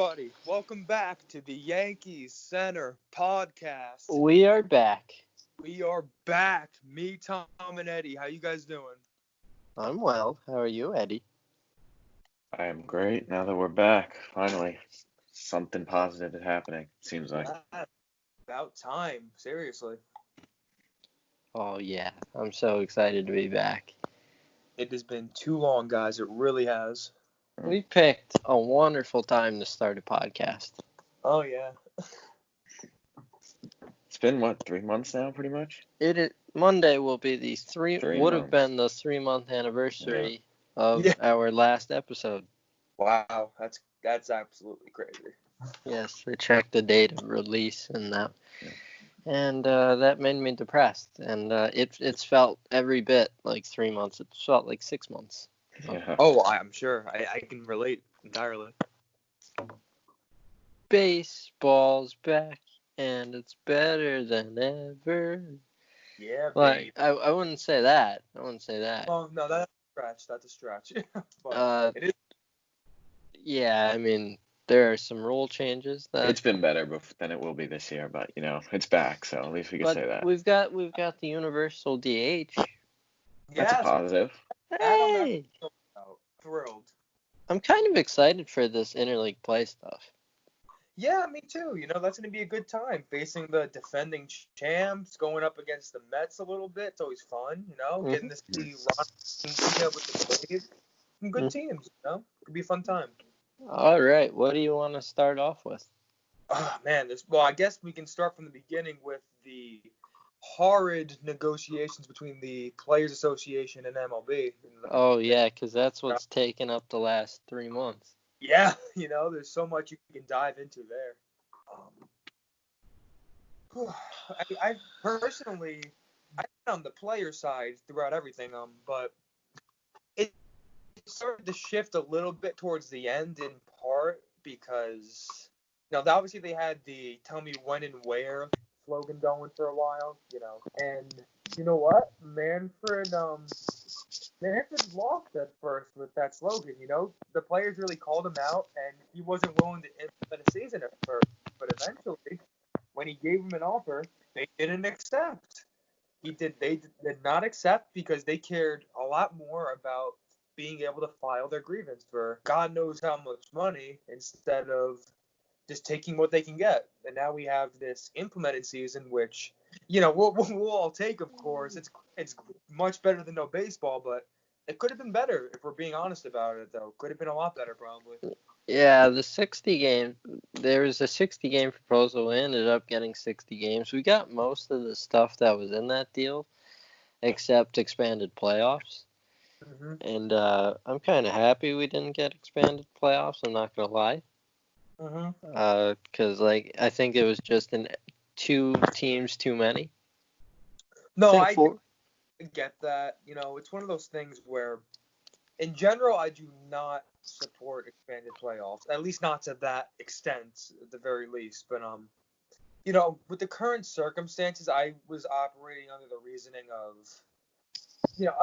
everybody. Welcome back to the Yankees Center podcast. We are back. We are back. Me, Tom, and Eddie. How you guys doing? I'm well. How are you, Eddie? I am great now that we're back. Finally, something positive is happening, seems like. About time. Seriously. Oh, yeah. I'm so excited to be back. It has been too long, guys. It really has. We picked a wonderful time to start a podcast. Oh, yeah. It's been, 3 months now, pretty much? Monday will be the would have been the 3-month anniversary of our last episode. Wow, that's absolutely crazy. Yes, I checked the date of release and that. And that made me depressed. And it's felt every bit like 3 months. It felt like 6 months. Yeah. Oh, I'm sure. I can relate entirely. Baseball's back, and it's better than ever. Yeah, Like, babe. I wouldn't say that. Oh, no, that's a stretch. But, it is. Yeah, I mean, there are some rule changes that. It's been better than it will be this year, but, it's back, so at least we can say that. We've got the universal DH. That's a positive. Hey! Thrilled. I'm kind of excited for this interleague play stuff. Yeah, me too. That's going to be a good time facing the defending champs, going up against the Mets a little bit. It's always fun, getting to see Ron with the Braves. Some good teams, Could be a fun time. All right, what do you want to start off with? Oh, man, I guess we can start from the beginning with the horrid negotiations between the Players Association and MLB. Oh, yeah, because that's what's taken up the last 3 months. Yeah, there's so much you can dive into there. I personally, I've been on the player side throughout everything, but it started to shift a little bit towards the end in part because, obviously they had the "Tell me when and where" slogan going for a while, and you know what, Manfred lost at first with that slogan. The players really called him out, and he wasn't willing to implement a season at first. But eventually, when he gave him an offer, they didn't accept. They did not accept because they cared a lot more about being able to file their grievance for God knows how much money instead of just taking what they can get. And now we have this implemented season, which we'll all take, of course. It's much better than no baseball, but it could have been better if we're being honest about it, though. Could have been a lot better, probably. Yeah, there was a 60-game proposal. We ended up getting 60 games. We got most of the stuff that was in that deal, except expanded playoffs. Mm-hmm. And I'm kind of happy we didn't get expanded playoffs, I'm not going to lie. Mm-hmm. Because, I think it was just 2 teams too many. No, I get that. It's one of those things where, in general, I do not support expanded playoffs, at least not to that extent, at the very least. But with the current circumstances, I was operating under the reasoning of,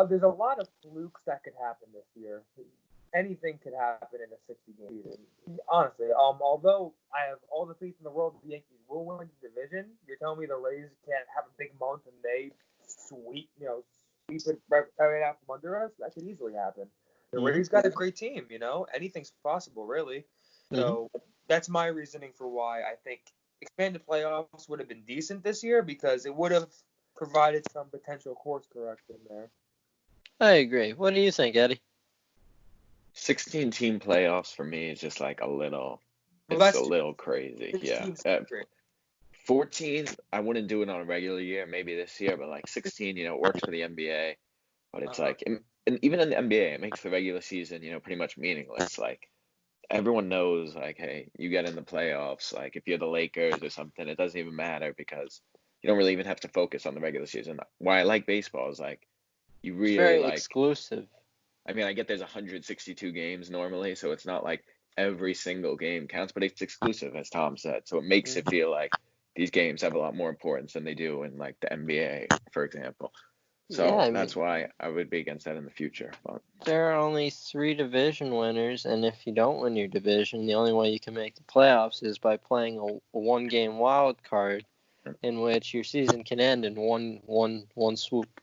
there's a lot of flukes that could happen this year. Anything could happen in a 60-game season. Honestly, although I have all the faith in the world that the Yankees will win the division, you're telling me the Rays can't have a big month and they sweep it right out from under us? That could easily happen. The Rays got a great team, Anything's possible, really. So that's my reasoning for why I think expanded playoffs would have been decent this year, because it would have provided some potential course correction there. I agree. What do you think, Eddie? 16-team playoffs for me is just like a little crazy. Yeah. 14, I wouldn't do it on a regular year, maybe this year, but 16, it works for the NBA. But it's and even in the NBA, it makes the regular season, pretty much meaningless. Everyone knows, hey, you get in the playoffs, if you're the Lakers or something, it doesn't even matter because you don't really even have to focus on the regular season. Why I like baseball is you really very exclusive. I mean, I get there's 162 games normally, so it's not like every single game counts, but it's exclusive, as Tom said. So it makes it feel like these games have a lot more importance than they do in the NBA, for example. So that's why I would be against that in the future. But there are only 3 division winners, and if you don't win your division, the only way you can make the playoffs is by playing a 1-game wild card, in which your season can end in one swoop.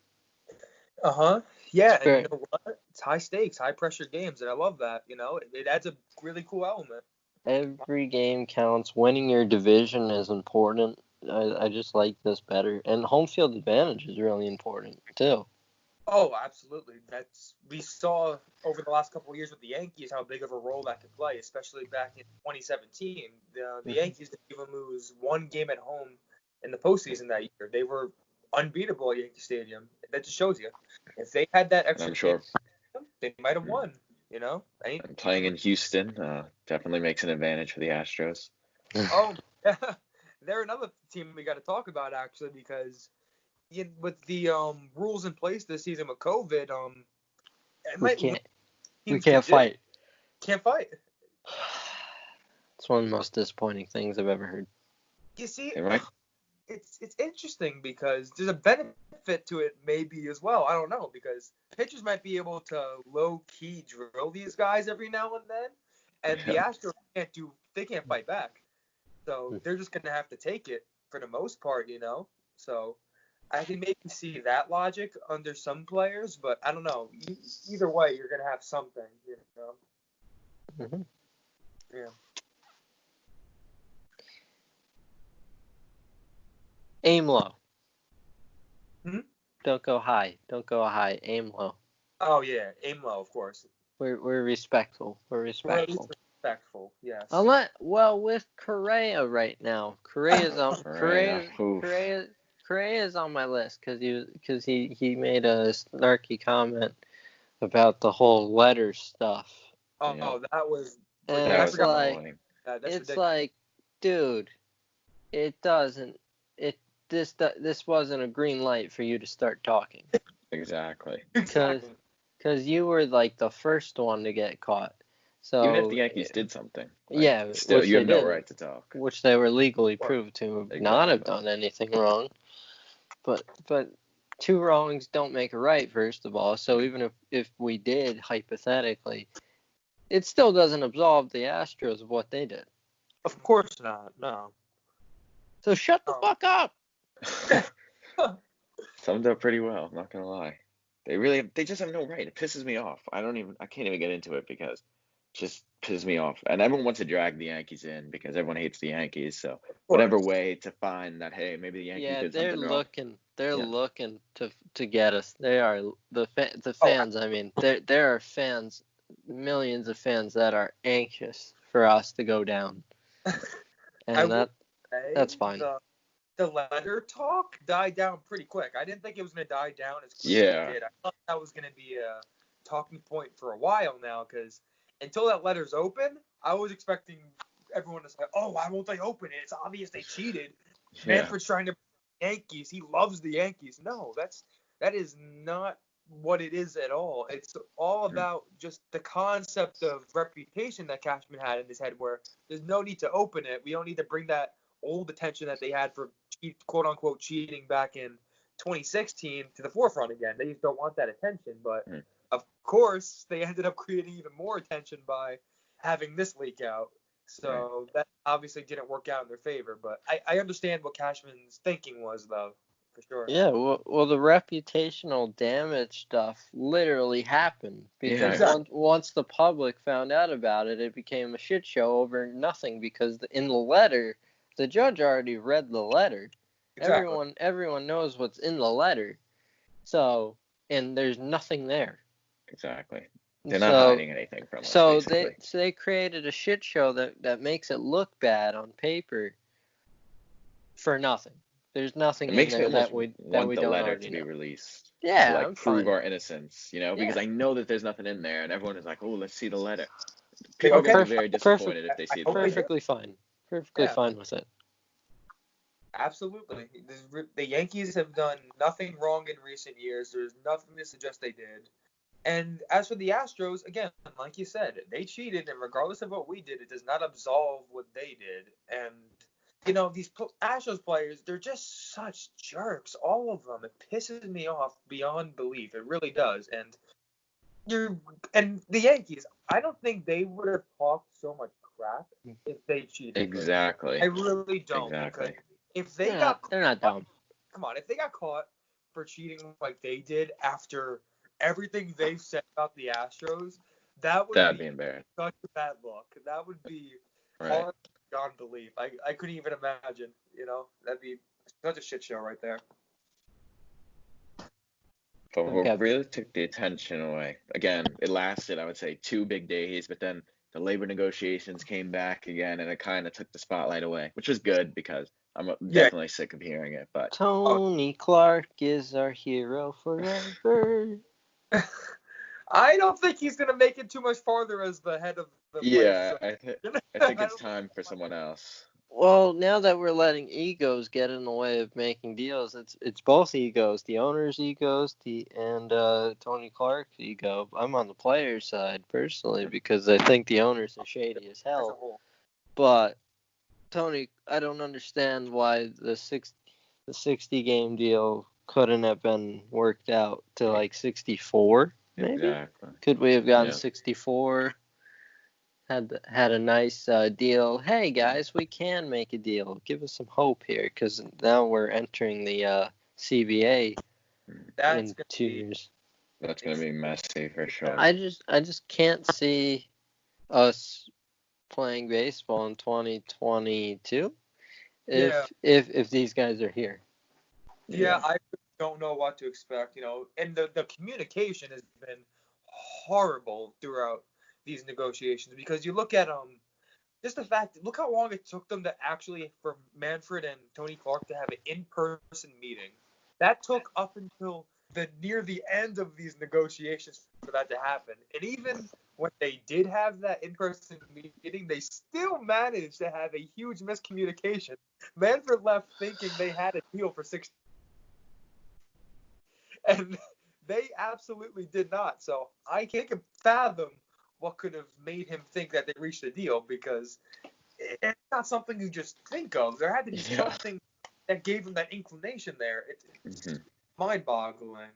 Yeah, and you know what? It's high stakes, high pressure games, and I love that. You know, it adds a really cool element. Every game counts. Winning your division is important. I just like this better, and home field advantage is really important too. Oh, absolutely. We saw over the last couple of years with the Yankees how big of a role that could play, especially back in 2017. The Yankees didn't even lose 1 game at home in the postseason that year. They were unbeatable at Yankee Stadium. That just shows you. If they had that extra game, they might have won. You know, and playing in Houston definitely makes an advantage for the Astros. Oh, they're another team we got to talk about actually, because with the rules in place this season with COVID, we can't fight. Can't fight. It's one of the most disappointing things I've ever heard. You see, it's interesting because there's a benefit to it maybe as well. I don't know, because pitchers might be able to low key drill these guys every now and then, and the Astros can't fight back. So they're just gonna have to take it for the most part, you know. So I can maybe see that logic under some players, but I don't know. Either way, you're gonna have something, you know. Mm-hmm. Yeah. Aim low. Hmm? Don't go high. Don't go high. Aim low. Oh yeah, aim low, of course. We're respectful. We're respectful. Yes. With Correa right now. Correa's on my list because he made a snarky comment about the whole letter stuff. Oh, that was. And it's like, it's like, dude, it doesn't. This wasn't a green light for you to start talking. Exactly. Because you were like the first one to get caught. So even if the Yankees did something, still you have no right to talk. Which they were legally proved to not have done anything wrong. But 2 wrongs don't make a right, first of all. So even if we did, hypothetically, it still doesn't absolve the Astros of what they did. Of course not. No. So shut the fuck up. Summed up pretty well, not gonna lie. They just have no right. It pisses me off. I can't even get into it because it just pisses me off. And everyone wants to drag the Yankees in because everyone hates the Yankees. So whatever way to find that, hey, maybe the Yankees did something wrong. They're looking to get us. They are the fans. I mean, there are fans, millions of fans that are anxious for us to go down, and that's fine. The letter talk died down pretty quick. I didn't think it was going to die down as quick as it did. I thought that was going to be a talking point for a while now, because until that letter's open, I was expecting everyone to say, oh, why won't they open it? It's obvious they cheated. Manfred's trying to Yankees. He loves the Yankees. No, that is not what it is at all. It's all about just the concept of reputation that Cashman had in his head, where there's no need to open it. We don't need to bring that old attention that they had for quote unquote cheating back in 2016 to the forefront again. They just don't want that attention. But of course, they ended up creating even more attention by having this leak out. So that obviously didn't work out in their favor. But I understand what Cashman's thinking was, though, for sure. Yeah, well, the reputational damage stuff literally happened because once the public found out about it, it became a shit show over nothing, because in the letter, the judge already read the letter. Exactly. Everyone knows what's in the letter. So, and there's nothing there. Exactly. They're not hiding anything from us. So they created a shit show that makes it look bad on paper for nothing. There's nothing in there that we don't want the letter to be released. Yeah, to prove our innocence, because I know that there's nothing in there, and everyone is like, "Oh, let's see the letter." People are going to be very disappointed if they see the letter. Perfectly fine with it. Absolutely. The Yankees have done nothing wrong in recent years. There's nothing to suggest they did. And as for the Astros, again, like you said, they cheated, and regardless of what we did, it does not absolve what they did. And these Astros players, they're just such jerks, all of them. It pisses me off beyond belief. It really does. And the Yankees, I don't think they would have talked so much crap if they cheated. Exactly. I really don't. Exactly. Because if they're not dumb. Come on, if they got caught for cheating like they did after everything they've said about the Astros, that'd be embarrassing. Such a bad look. That would be hard beyond belief. I couldn't even imagine. That'd be such a shit show right there. But what really took the attention away, again, it lasted, I would say, 2 big days, but then the labor negotiations came back again, and it kind of took the spotlight away, which was good because I'm definitely sick of hearing it. But Tony Clark is our hero forever. I don't think he's going to make it too much farther as the head of the place. I think it's time for someone else. Well, now that we're letting egos get in the way of making deals, it's both egos, the owner's egos, and Tony Clark's ego. I'm on the player's side personally because I think the owners are shady as hell. But Tony, I don't understand why the 60 game deal couldn't have been worked out to like 64. Maybe? Exactly. Could we have gotten 64? Had a nice deal. Hey guys, we can make a deal. Give us some hope here, because now we're entering the CBA in 2 years. That's gonna be messy for sure. I just can't see us playing baseball in 2022 if these guys are here. Yeah, I don't know what to expect. And the communication has been horrible throughout these negotiations, because you look at just the fact, look how long it took them to actually, for Manfred and Tony Clark to have an in-person meeting. That took up until near the end of these negotiations for that to happen. And even when they did have that in-person meeting, they still managed to have a huge miscommunication. Manfred left thinking they had a deal for 6, and they absolutely did not. So I can't fathom what could have made him think that they reached a deal, because it's not something you just think of. There had to be something that gave him that inclination there. It's mind-boggling.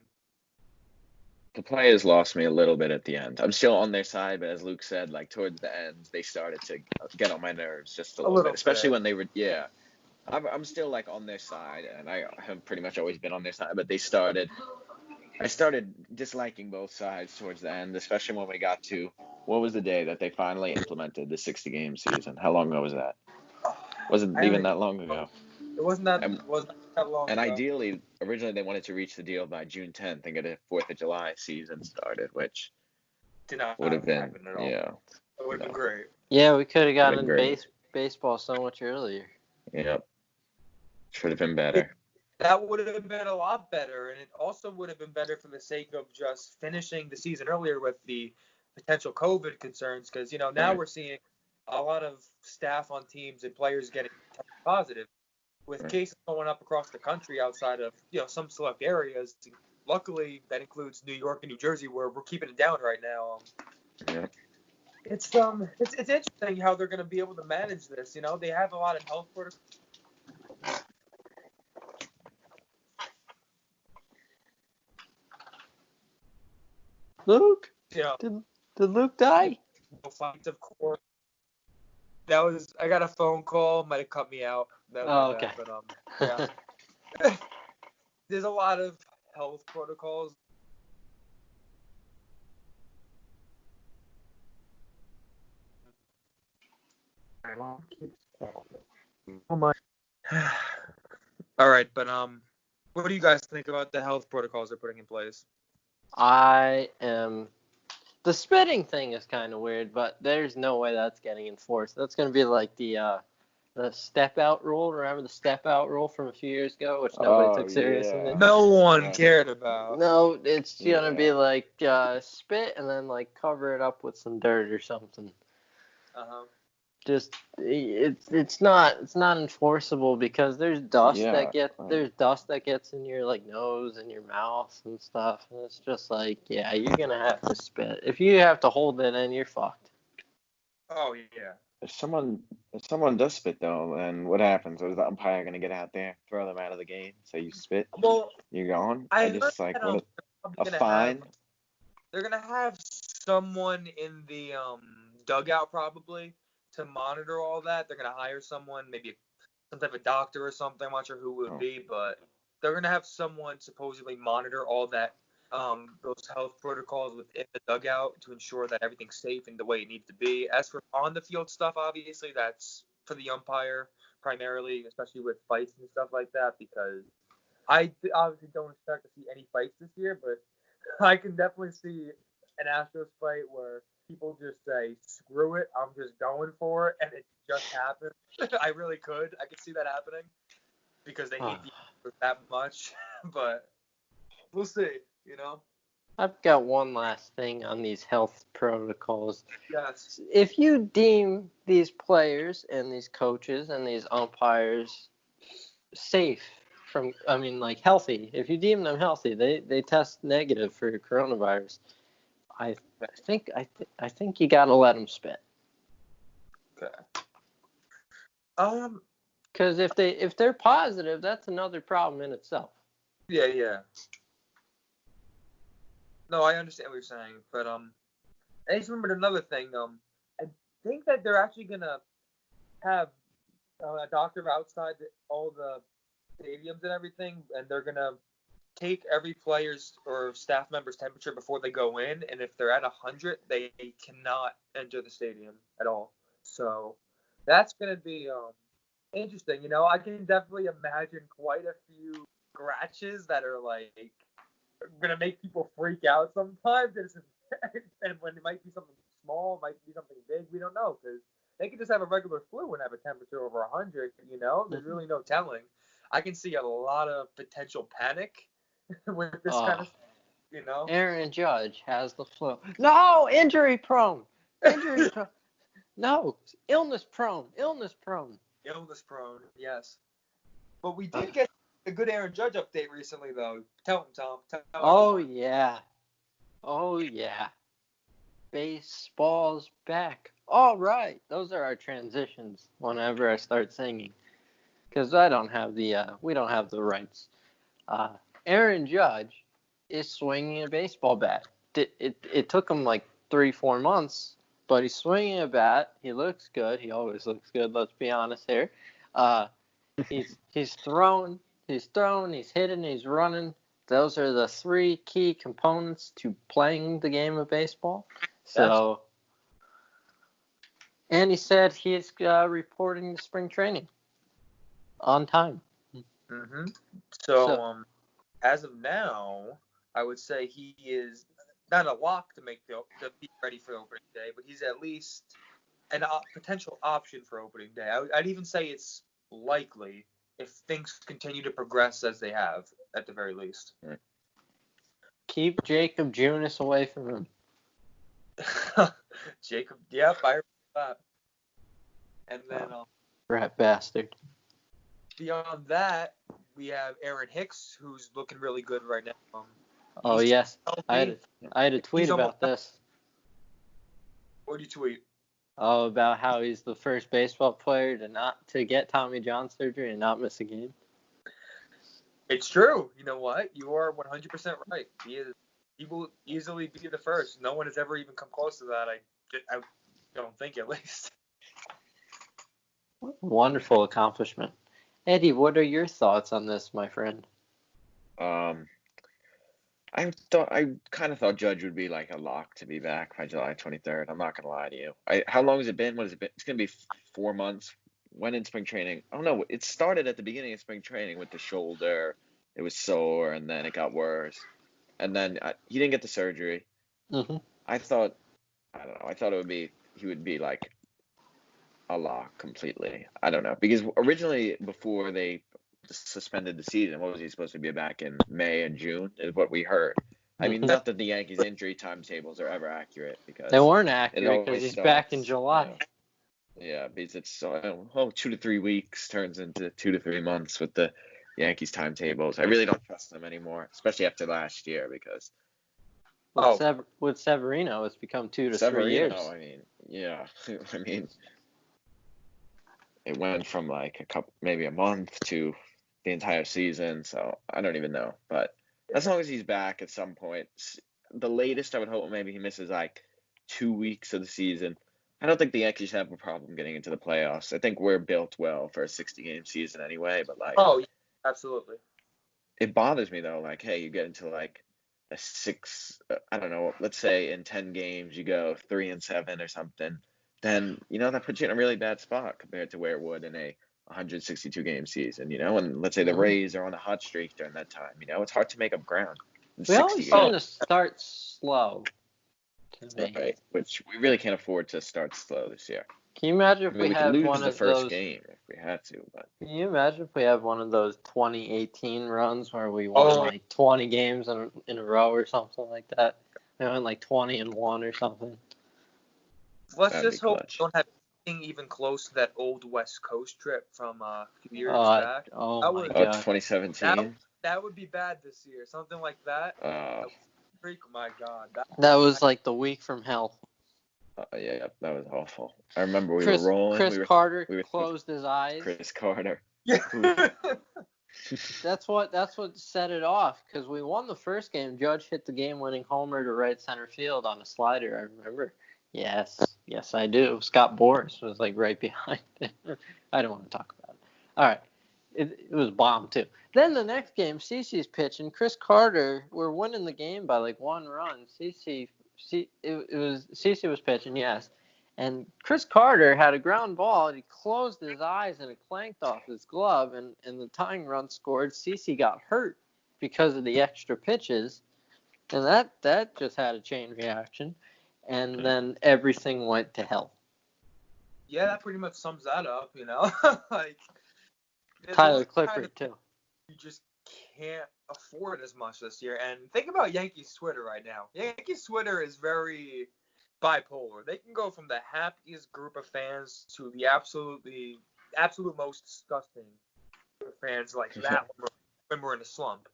The players lost me a little bit at the end. I'm still on their side, but as Luke said, like towards the end, they started to get on my nerves just a little bit, especially when they were, I'm still like on their side, and I have pretty much always been on their side, but I started disliking both sides towards the end, especially when we got to, what was the day that they finally implemented the 60-game season? How long ago was that? Wasn't even that long ago. It wasn't that long and ago. ideally, originally they wanted to reach the deal by June 10th and get a 4th of July season started, which would have been, at all. It would have been great. Yeah, we could have gotten baseball so much earlier. Yep. Should have been better. That would have been a lot better, and it also would have been better for the sake of just finishing the season earlier with the potential COVID concerns, because, now we're seeing a lot of staff on teams and players getting positive, with cases going up across the country outside of, some select areas. Luckily, that includes New York and New Jersey, where we're keeping it down right now. It's interesting how they're going to be able to manage this. They have a lot of health protocols. Luke? Yeah. Did Luke die? No fights, of course. I got a phone call, might have cut me out. Okay. But, yeah. There's a lot of health protocols. Oh my. All right, but what do you guys think about the health protocols they're putting in place? The spitting thing is kind of weird, but there's no way that's getting enforced. That's going to be like the step out rule. Remember the step out rule from a few years ago, which nobody took seriously? Yeah. No one cared about. No, it's going to be like spit and then like cover it up with some dirt or something. Just it's not enforceable because there's dust that gets in your like nose and your mouth and stuff, and it's just like you're gonna have to spit. If you have to hold it in, you're fucked. Oh yeah, If someone does spit though, then what happens? Is the umpire gonna get out there, throw them out of the game? So you spit, Well, you're gone. I just heard like that, a fine. They're gonna have someone in the dugout probably to monitor all that. They're gonna hire someone, maybe some type of doctor or something. I'm not sure who it would be, but they're gonna have someone supposedly monitor all that, those health protocols within the dugout to ensure that everything's safe and the way it needs to be. As for on the field stuff, obviously that's for the umpire primarily, especially with fights and stuff like that, because I obviously don't expect to see any fights this year, but I can definitely see an Astros fight where people just say, screw it, I'm just going for it, and it just happens. I really could. I could see that happening because they hate the Astros that much, but we'll see, you know? I've got one last thing on these health protocols. Yes. If you deem these players and these coaches and these umpires safe healthy, if you deem them healthy, they test negative for coronavirus, I think you gotta let them spit. Okay. Because if they're positive, that's another problem in itself. Yeah. No, I understand what you're saying, but I just remembered another thing. I think that they're actually gonna have a doctor outside all the stadiums and everything, and they're gonna take every player's or staff member's temperature before they go in, and if they're at 100, they cannot enter the stadium at all. So that's gonna be interesting. You know, I can definitely imagine quite a few scratches that are like gonna make people freak out sometimes, and when it might be something small, it might be something big, we don't know, because they could just have a regular flu and have a temperature over 100. You know, there's really no telling. I can see a lot of potential panic with this kind of stuff, you know. Aaron Judge has the flu. No, injury prone. No, illness prone. Illness prone, yes. But we did get a good Aaron Judge update recently, though. Tell him, Tom. Oh, yeah. Baseball's back. All right. Those are our transitions whenever I start singing. Because we don't have the rights. Aaron Judge is swinging a baseball bat. It took him like 3-4 months, but he's swinging a bat. He looks good. He always looks good. Let's be honest here. He's thrown. He's hitting. He's running. Those are the 3 key components to playing the game of baseball. So, and he said he's reporting to spring training on time. Mm-hmm. So, as of now, I would say he is not a lock to be ready for opening day, but he's at least a potential option for opening day. I'd even say it's likely if things continue to progress as they have, at the very least. Keep Jacob Junis away from him. Jacob, yeah, fire that. And then rat bastard. Beyond that, we have Aaron Hicks, who's looking really good right now. Yes, I had a tweet about this. What did you tweet? Oh, about how he's the first baseball player to get Tommy John surgery and not miss a game. It's true. You know what? You are 100% right. He will easily be the first. No one has ever even come close to that. I don't think, at least. Wonderful accomplishment. Eddie, what are your thoughts on this, my friend? I kind of thought Judge would be like a lock to be back by July 23rd. I'm not gonna lie to you. How long has it been? What has it been? It's gonna be 4 months. When in spring training? Oh no, it started at the beginning of spring training with the shoulder. It was sore, and then it got worse. And then he didn't get the surgery. Mm-hmm. I don't know. I thought he would be like a lock completely. I don't know, because originally before they suspended the season, what was he supposed to be back in May and June is what we heard. I mean, not that the Yankees injury timetables are ever accurate, because they weren't accurate because he's back in July. Yeah, because it's 2 to 3 weeks turns into 2 to 3 months with the Yankees timetables. I really don't trust them anymore, especially after last year, because with Severino, it's become 2 to 3 years. I mean, yeah, I mean, it went from like maybe a month to the entire season. So I don't even know. But as long as he's back at some point, the latest I would hope maybe he misses like 2 weeks of the season. I don't think the Yankees have a problem getting into the playoffs. I think we're built well for a 60-game season anyway. But like, oh, absolutely. It bothers me though. Like, hey, you get into like a I don't know, let's say in 10 games you go 3-7 or something, then that puts you in a really bad spot compared to where it would in a 162 game season, and let's say the Rays are on a hot streak during that time, it's hard to make up ground. We always seem to start slow. Right, which we really can't afford to start slow this year. Can you imagine if we had could lose one the of first those game if we had to? But can you imagine if we have one of those 2018 runs where we won like 20 games in a row or something like that? We went like 20-1 or something. Let's just hope we don't have anything even close to that old West Coast trip from a few years back. Oh my God. 2017. That would be bad this year. Something like that. My God. That was like the week from hell. Yeah, that was awful. I remember we were rolling. Chris Carter closed his eyes. Chris Carter. Yeah. That's what set it off, because we won the first game. Judge hit the game-winning homer to right center field on a slider. I remember. Yes, I do. Scott Boras was like right behind it. I don't want to talk about it. All right. It was bomb too. Then the next game, CeCe's pitching. Chris Carter, we're winning the game by like 1 run. CeCe was pitching, yes. And Chris Carter had a ground ball, and he closed his eyes, and it clanked off his glove, and the tying run scored. CeCe got hurt because of the extra pitches, and that just had a chain reaction, and then everything went to hell. Yeah, that pretty much sums that up, like Tyler Clippard too. You just can't afford as much this year. And think about Yankees Twitter right now. Yankees Twitter is very bipolar. They can go from the happiest group of fans to the absolute most disgusting fans like that when we're in a slump.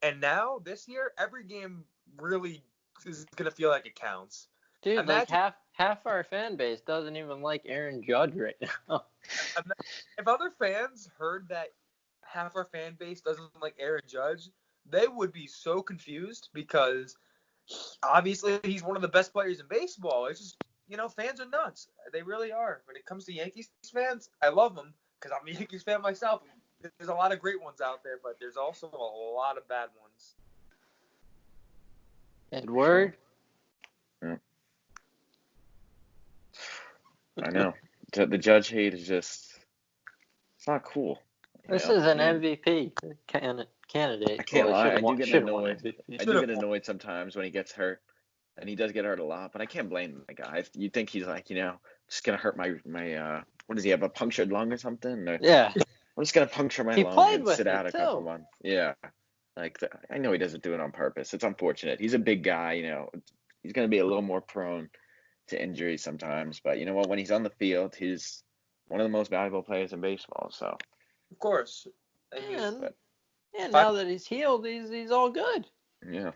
And now this year, every game really is gonna feel like it counts. Dude, imagine, like half our fan base doesn't even like Aaron Judge right now. If other fans heard that half our fan base doesn't like Aaron Judge, they would be so confused, because obviously he's one of the best players in baseball. It's just, fans are nuts. They really are. When it comes to Yankees fans, I love them because I'm a Yankees fan myself. There's a lot of great ones out there, but there's also a lot of bad ones. Edward? Yeah. I know. The Judge hate is just, it's not cool. This is an MVP candidate. I can't lie. I do get annoyed sometimes when he gets hurt, and he does get hurt a lot. But I can't blame the guy. You think he's like, just gonna hurt my what does he have, a punctured lung or something? Or, yeah. I'm just gonna puncture my lung and sit out a couple months. Yeah. Like I know he doesn't do it on purpose. It's unfortunate. He's a big guy. He's gonna be a little more prone to injuries sometimes. But you know what? When he's on the field, he's one of the most valuable players in baseball. So. Of course. And now that he's healed, he's all good. Yeah.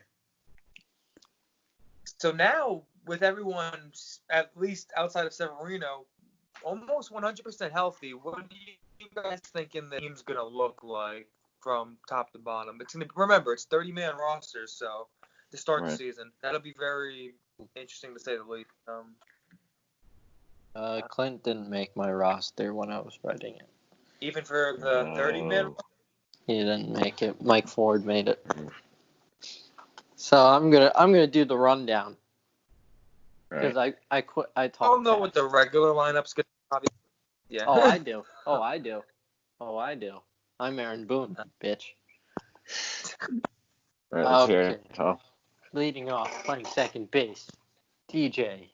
So now, with everyone, at least outside of Severino, almost 100% healthy, what do you guys thinking the team's going to look like from top to bottom? Remember, it's 30-man rosters, so to start the season, that'll be very interesting to say the least. Clint didn't make my roster when I was writing it. Even for the 30-man? He didn't make it. Mike Ford made it. So I'm gonna do the rundown, because I quit. I don't know what the regular lineup's gonna be. Yeah. Oh, I do. I'm Aaron Boone, bitch. Okay. Leading off, playing second base, DJ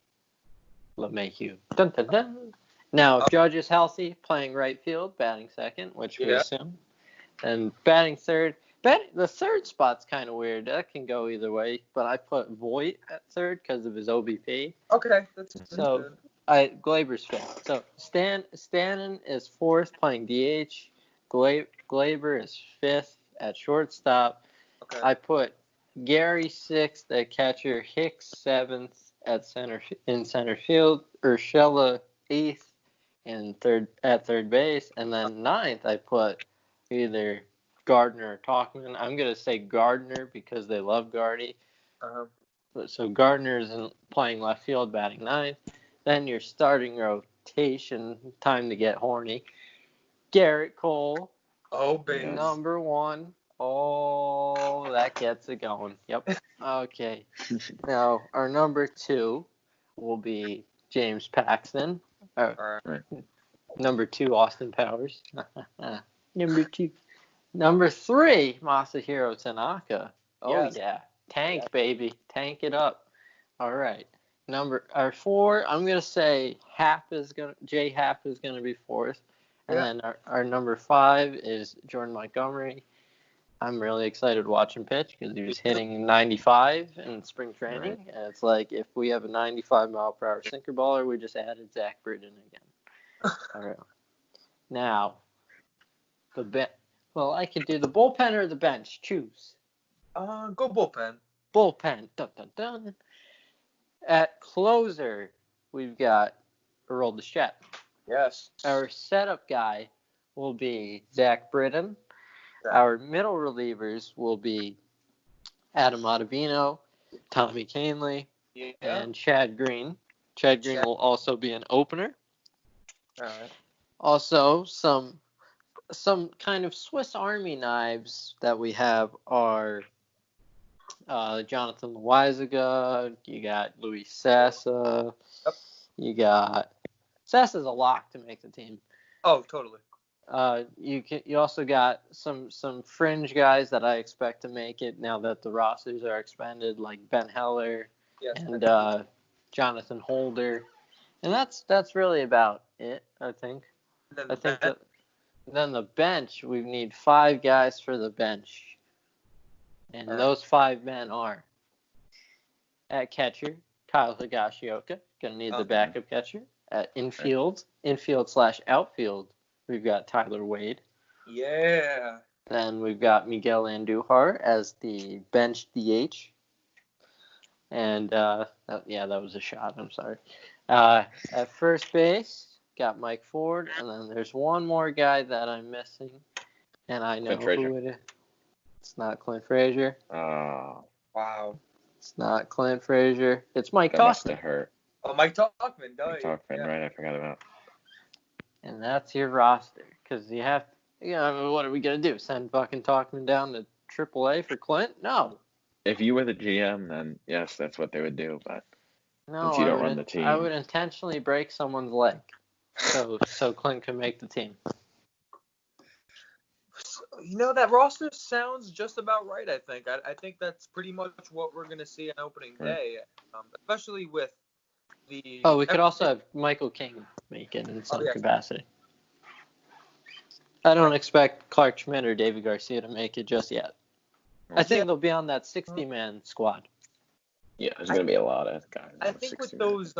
LeMahieu. Dun dun dun. Now, if Judge is healthy, playing right field, batting second, which we assume, and batting third. The third spot's kind of weird. That can go either way, but I put Voit at third because of his OBP. Okay, that's so good. Glaber's fifth. So Stanton is fourth, playing DH. Glaber is fifth at shortstop. Okay. I put Gary sixth at catcher, Hicks seventh at center field, Urshela eighth, at third base, and then ninth I put either Gardner or Tauchman. I'm gonna say Gardner because they love Gardy. So Gardner's playing left field, batting ninth. Then your starting rotation, time to get horny. Garrett Cole. Oh, baby. Number one. Oh, that gets it going. Yep. Okay. Now, our number two will be James Paxton. Right. Number two, Austin Powers. Number two. Number three, Masahiro Tanaka. Oh, yes. Yeah. Tank, baby. Tank it up. All right. Our four, I'm going to say J. Happ is going to be fourth. And then our number five is Jordan Montgomery. I'm really excited to watch him pitch because he was hitting 95 in spring training. Right. And it's like if we have a 95-mile-per-hour sinker baller, we just added Zach Britton again. All right. Now, I could do the bullpen or the bench. Choose. Go bullpen. Bullpen. Dun, dun, dun. At closer, we've got Aroldis Chapman. Yes. Our setup guy will be Zach Britton. Our middle relievers will be Adam Ottavino, Tommy Kahnle, and Chad Green. Chad Green will also be an opener. All right. Also, some kind of Swiss Army knives that we have are Jonathan Loaizaga. You got Luis Sessa. Yep. You got Sessa's a lock to make the team. Oh, totally. You also got some fringe guys that I expect to make it now that the rosters are expanded, like Ben Heller and Jonathan Holder, and that's really about it. I think. Then the bench, we need 5 guys for the bench, and those 5 men are at catcher Kyle Higashioka, gonna need the backup catcher. At infield/outfield. We've got Tyler Wade. Yeah. Then we've got Miguel Andujar as the bench DH. And, that was a shot. I'm sorry. At first base, got Mike Ford. And then there's one more guy that I'm missing. And I know who it is. It's not Clint Frazier. Oh. Wow. It's not Clint Frazier. It's Mike Tauchman. That must have hurt. Oh, Mike Tauchman. Mike Tauchman, right? I forgot about. And that's your roster. Because you have to, what are we going to do? Send fucking Tauchman down to AAA for Clint? No. If you were the GM, then yes, that's what they would do. But since you don't run the team. I would intentionally break someone's leg so Clint can make the team. That roster sounds just about right, I think. I think that's pretty much what we're going to see on opening day, especially with the... Oh, we could also have Michael King make it in some capacity. I don't expect Clark Schmidt or David Garcia to make it just yet. I think they'll be on that 60-man squad. Yeah, there's going to be a lot of guys. I think with those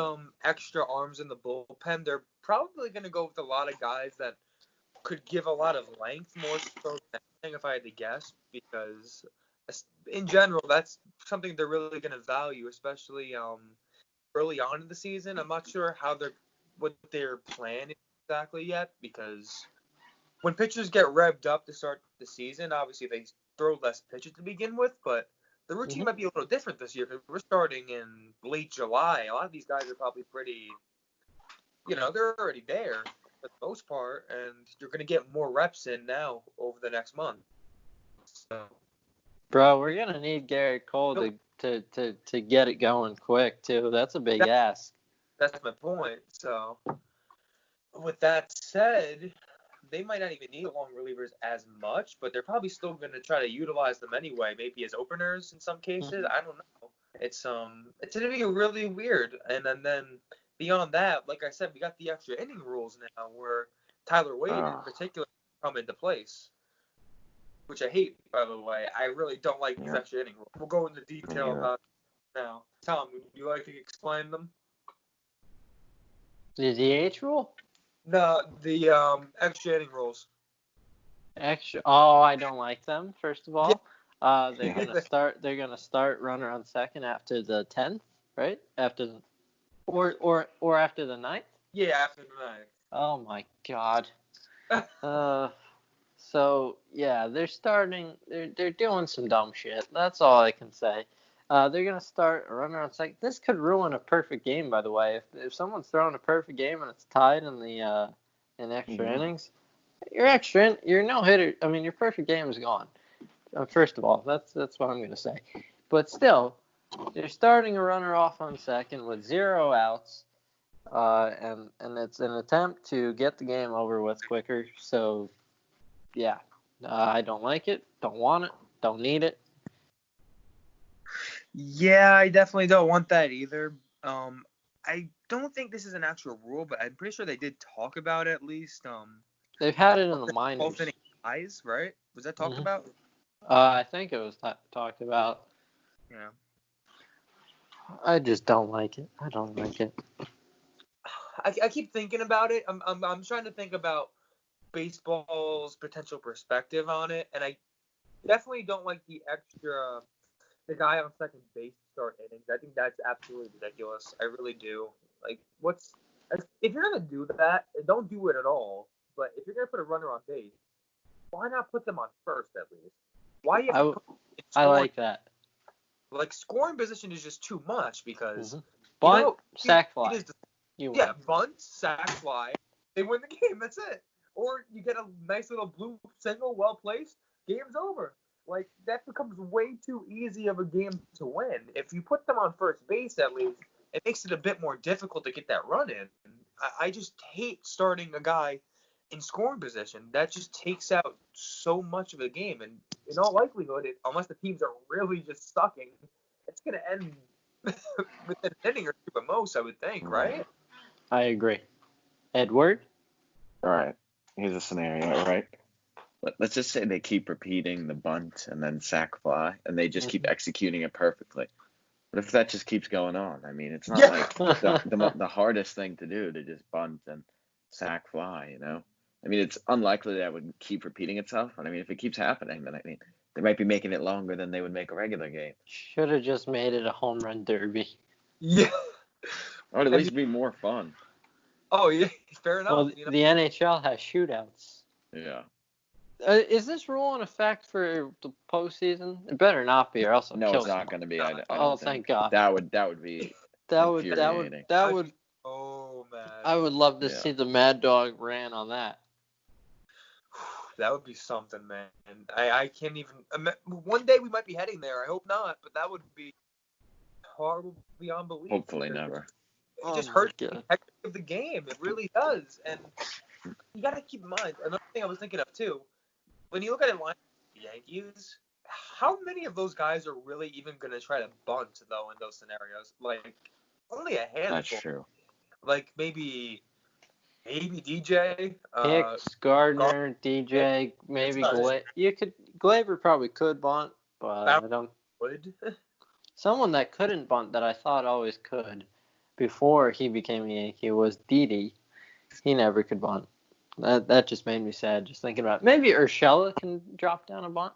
extra arms in the bullpen, they're probably going to go with a lot of guys that could give a lot of length more so than anything, if I had to guess, because in general, that's something they're really going to value, especially early on in the season. I'm not sure what their plan is exactly yet, because when pitchers get revved up to start the season, obviously they throw less pitches to begin with, but the routine might be a little different this year because we're starting in late July. A lot of these guys are probably pretty, they're already there for the most part, and you're going to get more reps in now over the next month. So, bro, we're going to need Garrett Cole to get it going quick, too. That's a big ask. That's my point. So, with that said, they might not even need long relievers as much, but they're probably still going to try to utilize them anyway, maybe as openers in some cases. I don't know. It's going to be really weird. And then beyond that, like I said, we got the extra inning rules now where Tyler Wade in particular come into place, which I hate, by the way. I really don't like these extra inning rules. We'll go into detail about it now. Tom, would you like to explain them? The DH rule? No, the extra inning rules. I don't like them. First of all, they're gonna start runner on second after the 10th, right? Or after the 9th. Yeah, after the 9th. Oh my God. So yeah, they're starting. They're doing some dumb shit. That's all I can say. They're gonna start a runner on second. This could ruin a perfect game, by the way. If someone's throwing a perfect game and it's tied in the in extra innings, your no hitter. I mean, your perfect game is gone. First of all, that's what I'm gonna say. But still, they're starting a runner off on second with 0 outs, and it's an attempt to get the game over with quicker. So yeah, I don't like it. Don't want it. Don't need it. Yeah, I definitely don't want that either. I don't think this is an actual rule, but I'm pretty sure they did talk about it at least. They've had it in the minors. Eyes, right? Was that talked about? I think it was talked about. Yeah. I just don't like it. I don't like it. I keep thinking about it. I'm trying to think about baseball's potential perspective on it, and I definitely don't like the guy on second base to start innings. I think that's absolutely ridiculous. I really do. Like, if you're gonna do that, don't do it at all. But if you're gonna put a runner on base, why not put them on first at least? Why you have I like that. Like, scoring position is just too much because bunt, sac fly. Bunt, sac fly. They win the game. That's it. Or you get a nice little blue single, well placed. Game's over. Like, that becomes way too easy of a game to win. If you put them on first base, at least, it makes it a bit more difficult to get that run in. I just hate starting a guy in scoring position. That just takes out so much of the game. And in all likelihood, unless the teams are really just sucking, it's going to end with an inning or two at most, I would think, right? I agree. Edward? All right. Here's a scenario, right? Let's just say they keep repeating the bunt and then sac fly, and they just keep executing it perfectly. What if that just keeps going on? I mean, it's not like the hardest thing to do to just bunt and sac fly, you know? I mean, it's unlikely that would keep repeating itself. And I mean, if it keeps happening, then I mean, they might be making it longer than they would make a regular game. Should have just made it a home run derby. Yeah. Or at least be more fun. Oh, yeah. Fair enough. Well, the NHL has shootouts. Yeah. Is this rule in effect for the postseason? It better not be, or else I'll kill it's not going to be. I don't think. Thank God. That would be infuriating. Oh man. I would love to see the Mad Dog ran on that. That would be something, man. I can't even. One day we might be heading there. I hope not, but that would be horrible beyond belief. Hopefully never. It just hurts the integrity of the game. It really does. And you got to keep in mind, another thing I was thinking of too, when you look at it like the Yankees, how many of those guys are really even going to try to bunt, though, in those scenarios? Like, only a handful. That's true. Like, maybe DJ. Hicks, Gardner, DJ, maybe Gleyber probably could bunt, but I don't. Would. Someone that couldn't bunt that I thought always could before he became a Yankee was Didi. He never could bunt. That just made me sad just thinking about it. Maybe Urshela can drop down a bunt.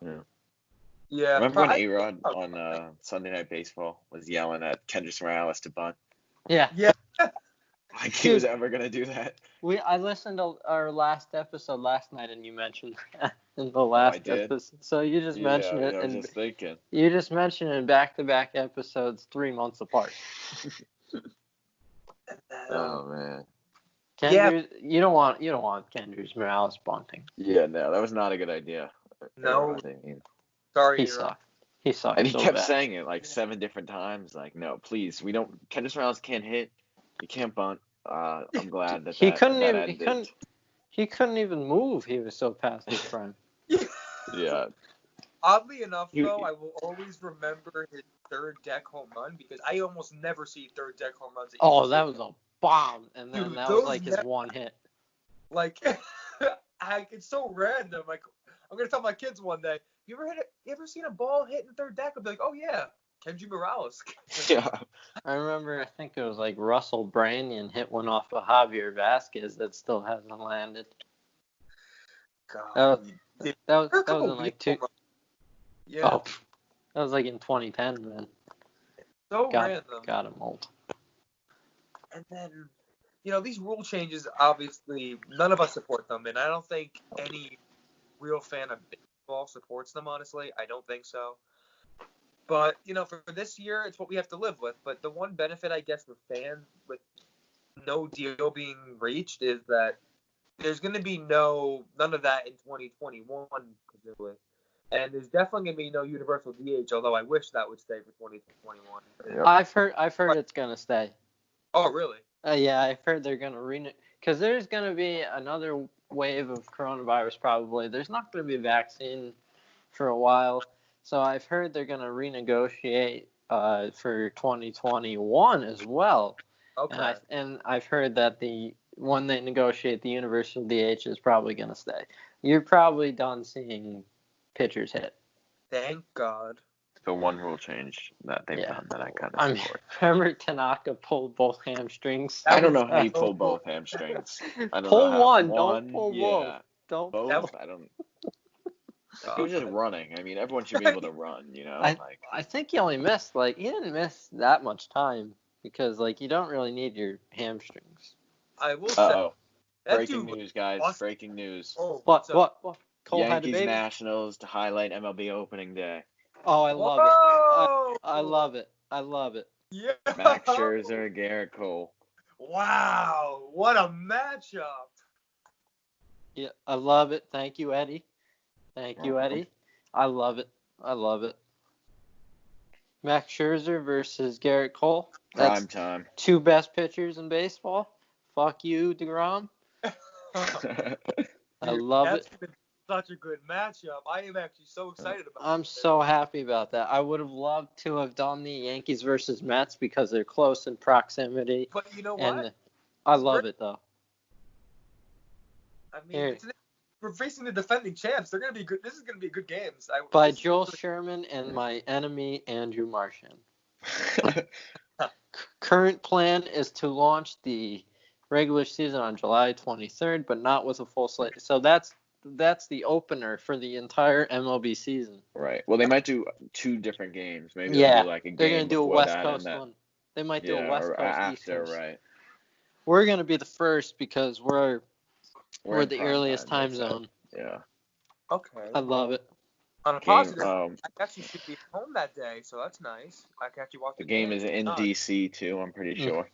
Yeah. Remember when A-Rod on Sunday Night Baseball was yelling at Kendrys Morales to bunt? Yeah. Yeah. Like he was ever gonna do that. I listened to our last episode last night, and you mentioned that in the last episode. So you just mentioned it. I was just thinking. You just mentioned it in back-to-back episodes 3 months apart. Oh man. Kendrys, you don't want Kendrys Morales bunting. Yeah, no, that was not a good idea. No. Sorry, he sucked. He sucked. And he kept bad. saying it like 7 different times. Like, no, please, we don't. Kendrys Morales can't hit. He can't bunt. I'm glad that he that couldn't that even. ended. He couldn't even move. He was so past his prime. Yeah. Oddly enough, though, I will always remember his third deck home run because I almost never see third deck home runs. That was a bomb, and then that was like his one hit. Like, it's so random. Like, I'm gonna tell my kids one day, you ever seen a ball hit in third deck? I'll be like, oh yeah, Kendrys Morales. Yeah. I remember, I think it was like Russell Branyan hit one off of Javier Vasquez that still hasn't landed. God. That was in like two. Yeah. Oh, that was like in 2010, man. So random. Got him old. And then these rule changes, obviously, none of us support them, and I don't think any real fan of baseball supports them, honestly. I don't think so. But, for this year, it's what we have to live with. But the one benefit, I guess, for fans with no deal being reached is that there's going to be none of that in 2021, presumably. And there's definitely going to be no universal DH, although I wish that would stay for 2021. Yep. I've heard it's going to stay. Oh, really? Yeah, I've heard they're going to renew. Because there's going to be another wave of coronavirus probably. There's not going to be a vaccine for a while. So I've heard they're going to renegotiate for 2021 as well. Okay. And I've heard that when they negotiate, the universal DH is probably going to stay. You're probably done seeing pitchers hit. Thank God. The one rule change that they've done that I kind of support. Remember Tanaka pulled both hamstrings? I don't know how he pulled both hamstrings. I don't pull know how. One, don't pull both. Don't both. I don't. He was just running. I mean, everyone should be able to run, I think he only missed he didn't miss that much time because you don't really need your hamstrings. I will say. Breaking news, guys! Breaking news. Oh, what? Cole Yankees had a baby? Nationals to highlight MLB opening day. Oh, I love it. I love it. I love it. Yeah. Max Scherzer, Garrett Cole. Wow, what a matchup! Yeah, I love it. Thank you, Eddie. Thank you, Eddie. I love it. I love it. Max Scherzer versus Garrett Cole. Prime time. Two best pitchers in baseball. Fuck you, DeGrom. I love it. That's such a good matchup. I am actually so excited about it. I'm so happy about that. I would have loved to have done the Yankees versus Mets because they're close in proximity. But you know what? I love it, though. I mean, we're facing the defending champs. They're going to be good. This is going to be good games. By Joel Sherman and my enemy, Andrew Marchand. Current plan is to launch the regular season on July 23rd, but not with a full slate. So that's the opener for the entire MLB season. Right. Well, they might do two different games. Maybe they'll do a game. They're going to do a West Coast one. They might do a West Coast after, East Coast. Right. We're going to be the first because we're the earliest time zone. Yeah. Okay. I love it. On a positive, I actually should be home that day, so that's nice. I can actually watch the game. The game is in DC too. I'm pretty sure.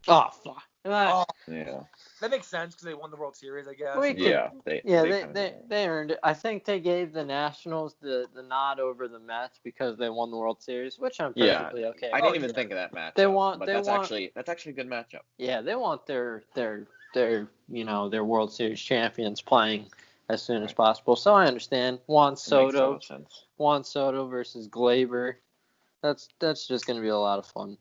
Oh fuck. Yeah. That makes sense because they won the World Series, I guess. They earned it. I think they gave the Nationals the nod over the Mets because they won the World Series, which I'm perfectly okay. I didn't even think of that matchup. That's actually a good matchup. Yeah, they want their World Series champions playing as soon as possible. So I understand. Juan Soto versus Gleyber. That's just going to be a lot of fun.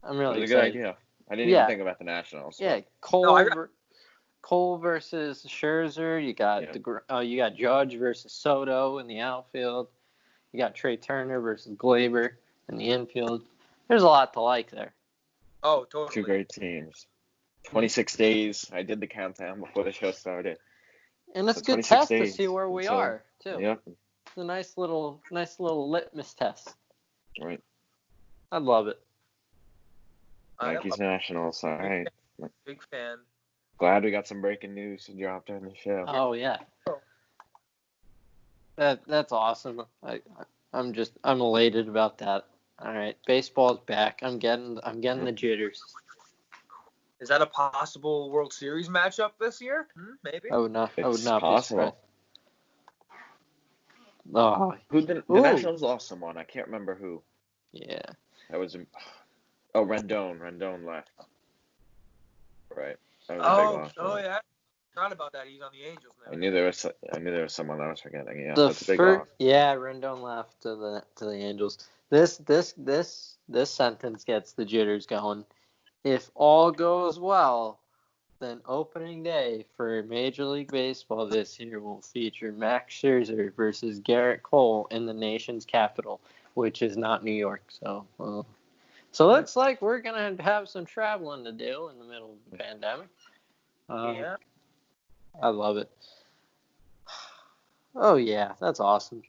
I'm really excited. A good idea. I didn't even think about the Nationals. Yeah, Cole versus Scherzer. You got Judge versus Soto in the outfield. You got Trey Turner versus Gleyber in the infield. There's a lot to like there. Oh, totally. Two great teams. 26 days. I did the countdown before the show started. And it's a good test to see where we are too. Yeah. It's a nice little litmus test. Right. I love it. Yankees Nationals, all right. Big fan. Glad we got some breaking news to drop during the show. Oh yeah. That's awesome. I'm elated about that. All right, baseball's back. I'm getting the jitters. Is that a possible World Series matchup this year? Maybe. I would not possible. be surprised. Oh, the Nationals lost someone. I can't remember who. Yeah. That was Rendon. Rendon left. Right. That was a big loss. Yeah. I forgot about that. He's on the Angels now. I knew there was someone I was forgetting. Yeah. That's a big loss. Yeah, Rendon left to the Angels. This sentence gets the jitters going. If all goes well, then opening day for Major League Baseball this year will feature Max Scherzer versus Garrett Cole in the nation's capital, which is not New York. So looks like we're going to have some traveling to do in the middle of the pandemic. Yeah. I love it. Oh, yeah. That's awesome.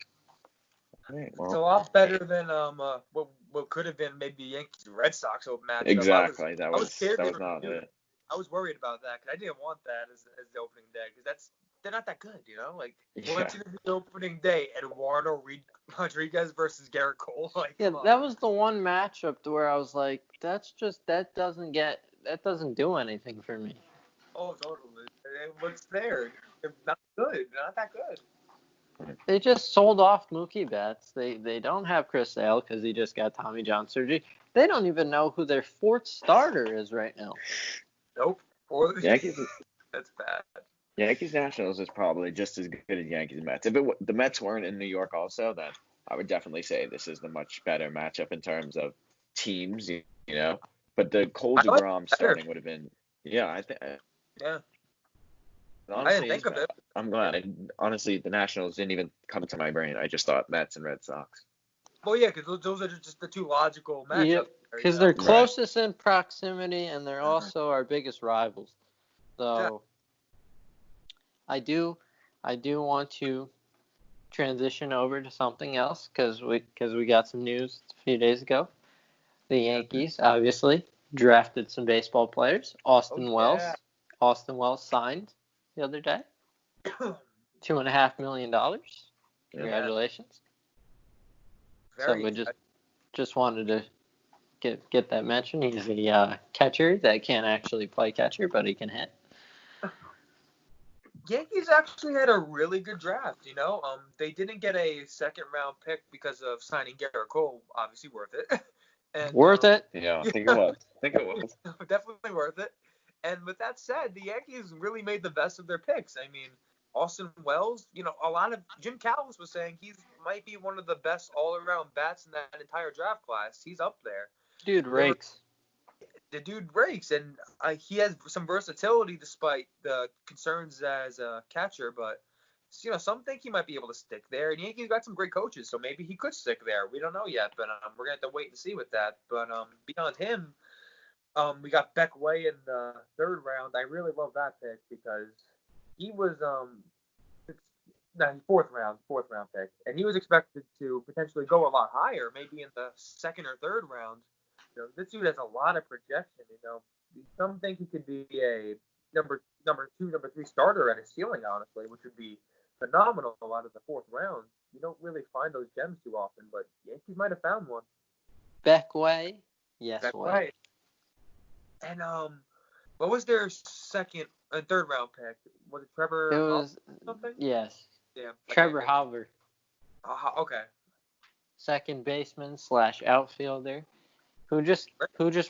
Right, well, it's a lot better than what what could have been maybe Yankees Red Sox matchup. Exactly. I was scared that was not it. I was worried about that because I didn't want that as the opening day because they're not that good, you know. Like once it's the opening day, Eduardo Rodriguez versus Garrett Cole. Like that was the one matchup where I was like, that doesn't do anything for me. Oh, totally. What's there? They're not good. They're not that good. They just sold off Mookie Betts. They don't have Chris Sale because he just got Tommy John surgery. They don't even know who their fourth starter is right now. Nope. Yankees. That's bad. Yankees Nationals is probably just as good as Yankees Mets. If the Mets weren't in New York also, then I would definitely say this is the much better matchup in terms of teams, you know. But the Cole DeGrom starting would have been, I think. Yeah. Honestly, I didn't think of it. I'm glad. Honestly, the Nationals didn't even come to my brain. I just thought Mets and Red Sox. Well, yeah, because those are just the two logical matchups. Yep, because they're closest in proximity, and they're also our biggest rivals. So, I do want to transition over to something else because we got some news a few days ago. The Yankees obviously drafted some baseball players. Austin Wells signed the other day. $2.5 million. Congratulations. So we just wanted to get that mentioned. He's a catcher that can't actually play catcher, but he can hit. Yankees actually had a really good draft, you know. They didn't get a second round pick because of signing Garrett Cole. Obviously worth it. And, worth it? Yeah, I think it was. Definitely worth it. And with that said, the Yankees really made the best of their picks. I mean, Austin Wells, you know, Jim Callis was saying he might be one of the best all-around bats in that entire draft class. He's up there. Dude rakes. The dude rakes, and he has some versatility despite the concerns as a catcher. But you know, some think he might be able to stick there. And Yankees got some great coaches, so maybe he could stick there. We don't know yet, but we're gonna have to wait and see with that. But beyond him, we got Beck Way in the third round. I really love that pick because he was fourth round pick, and he was expected to potentially go a lot higher, maybe in the second or third round. You know, this dude has a lot of projection. You know, some think he could be a number 2, number 3 starter at his ceiling, honestly, which would be phenomenal out of the fourth round. You don't really find those gems too often, but Yankees might have found one. Beck Way, yes, Way. And what was their second and third round pick? Was it Trevor? It was something. Yes. Yeah. Trevor Hauber. Okay. Second baseman / outfielder, who just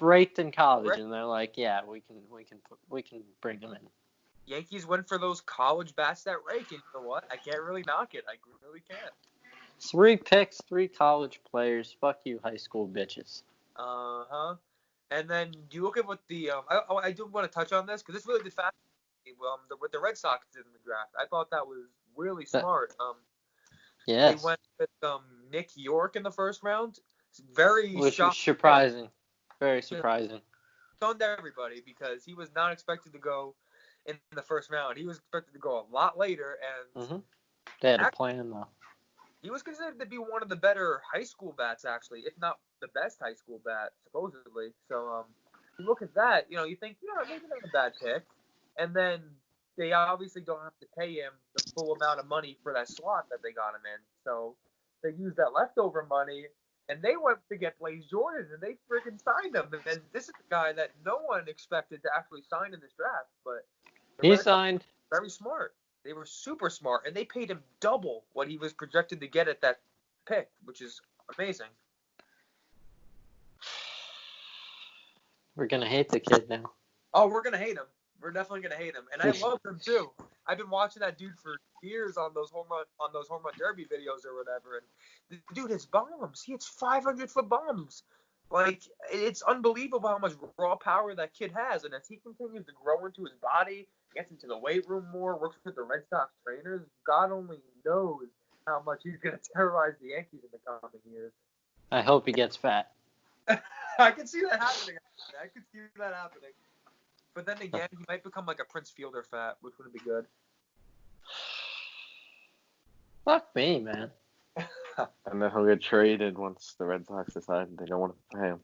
raked in college, and they're like, yeah, we can bring him in. Yankees went for those college bats that rake, and you know what? I can't really knock it. I really can't. 3 picks, 3 college players. Fuck you, high school bitches. And then you look at what the I do want to touch on this because this really did fascinate me. What the Red Sox did in the draft, I thought that was really smart. Yes. They went with Nick York in the first round. Which was surprising. Very surprising. Stunned everybody because he was not expected to go in the first round. He was expected to go a lot later, and they had a plan though. He was considered to be one of the better high school bats, actually, if not the best high school bat, supposedly. So, you look at that, you know, you think, maybe not a bad pick. And then they obviously don't have to pay him the full amount of money for that slot that they got him in. So they used that leftover money, and they went to get Blaze Jordan, and they freaking signed him. And this is the guy that no one expected to actually sign in this draft, but he signed. Very smart. They were super smart, and they paid him double what he was projected to get at that pick, which is amazing. We're going to hate the kid now. Oh, we're going to hate him. We're definitely going to hate him. And I love him, too. I've been watching that dude for years on those home run derby videos or whatever, and the dude hits bombs. He hits 500-foot bombs. Like, it's unbelievable how much raw power that kid has. And as he continues to grow into his body, gets into the weight room more, works with the Red Sox trainers, God only knows how much he's going to terrorize the Yankees in the coming years. I hope he gets fat. I can see that happening. But then again, he might become like a Prince Fielder fat, which would be good. Fuck me, man. And then he'll get traded once the Red Sox decide they don't want to pay him.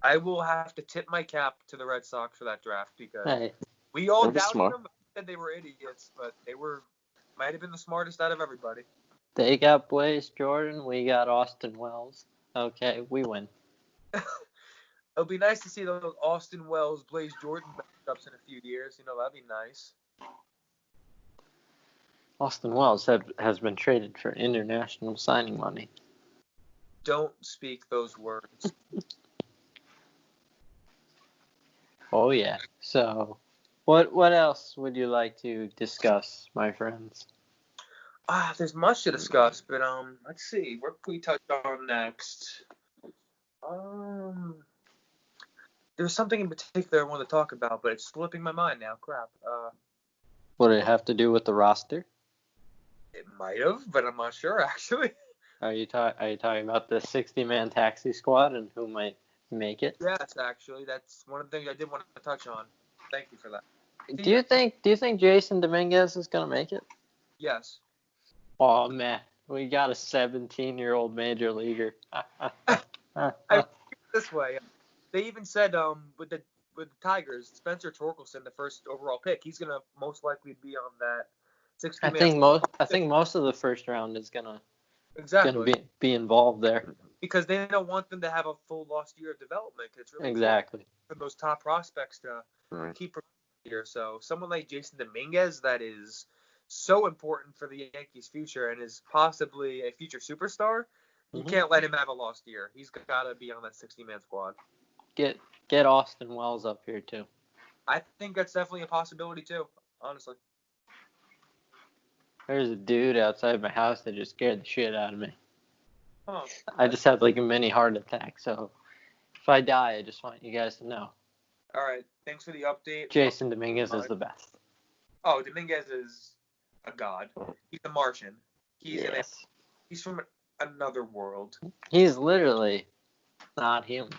I will have to tip my cap to the Red Sox for that draft because we all doubted them. Said they were idiots, but they might have been the smartest out of everybody. They got Blaze Jordan. We got Austin Wells. Okay, we win. It'll be nice to see those Austin Wells, Blaze Jordan matchups in a few years. That'd be nice. Austin Wells has been traded for international signing money. Don't speak those words. Oh, yeah. So, what else would you like to discuss, my friends? There's much to discuss, but let's see. What can we touch on next? There's something in particular I want to talk about, but it's slipping my mind now. Crap. Would it have to do with the roster? It might have, but I'm not sure actually. Are you talking about the 60-man taxi squad and who might make it? Yes, actually, that's one of the things I did want to touch on. Thank you for that. Do you think Jason Dominguez is gonna make it? Yes. Oh man, we got a 17-year-old major leaguer. I this way. They even said with the Tigers, Spencer Torkelson, the first overall pick, he's gonna most likely be on that 60-man. I think most of the first round is gonna be involved there because they don't want them to have a full lost year of development. It's really exactly for those top prospects to keep here. So someone like Jason Dominguez that is so important for the Yankees' future and is possibly a future superstar. You can't let him have a lost year. He's got to be on that 60-man squad. Get Austin Wells up here too. I think that's definitely a possibility too, honestly. There's a dude outside my house that just scared the shit out of me. Oh. I just had like a mini heart attack, so if I die, I just want you guys to know. All right, thanks for the update. Jason Dominguez is the best. Oh, Dominguez is a god. He's a Martian. He's from another world. He's literally not human.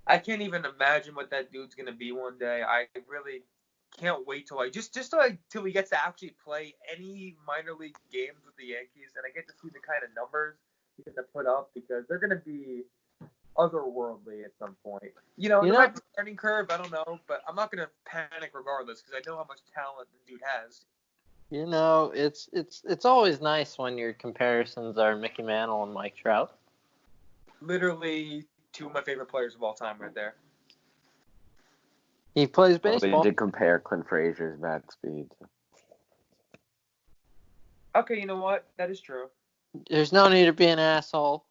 I can't even imagine what that dude's gonna be one day. I really can't wait till till he gets to actually play any minor league games with the Yankees, and I get to see the kind of numbers he gets to put up because they're gonna be otherworldly at some point. There might be a learning curve. I don't know, but I'm not gonna panic regardless because I know how much talent the dude has. It's always nice when your comparisons are Mickey Mantle and Mike Trout. Literally two of my favorite players of all time right there. He plays baseball. Well, they did compare Clint Frazier's bat speed. Okay, you know what? That is true. There's no need to be an asshole.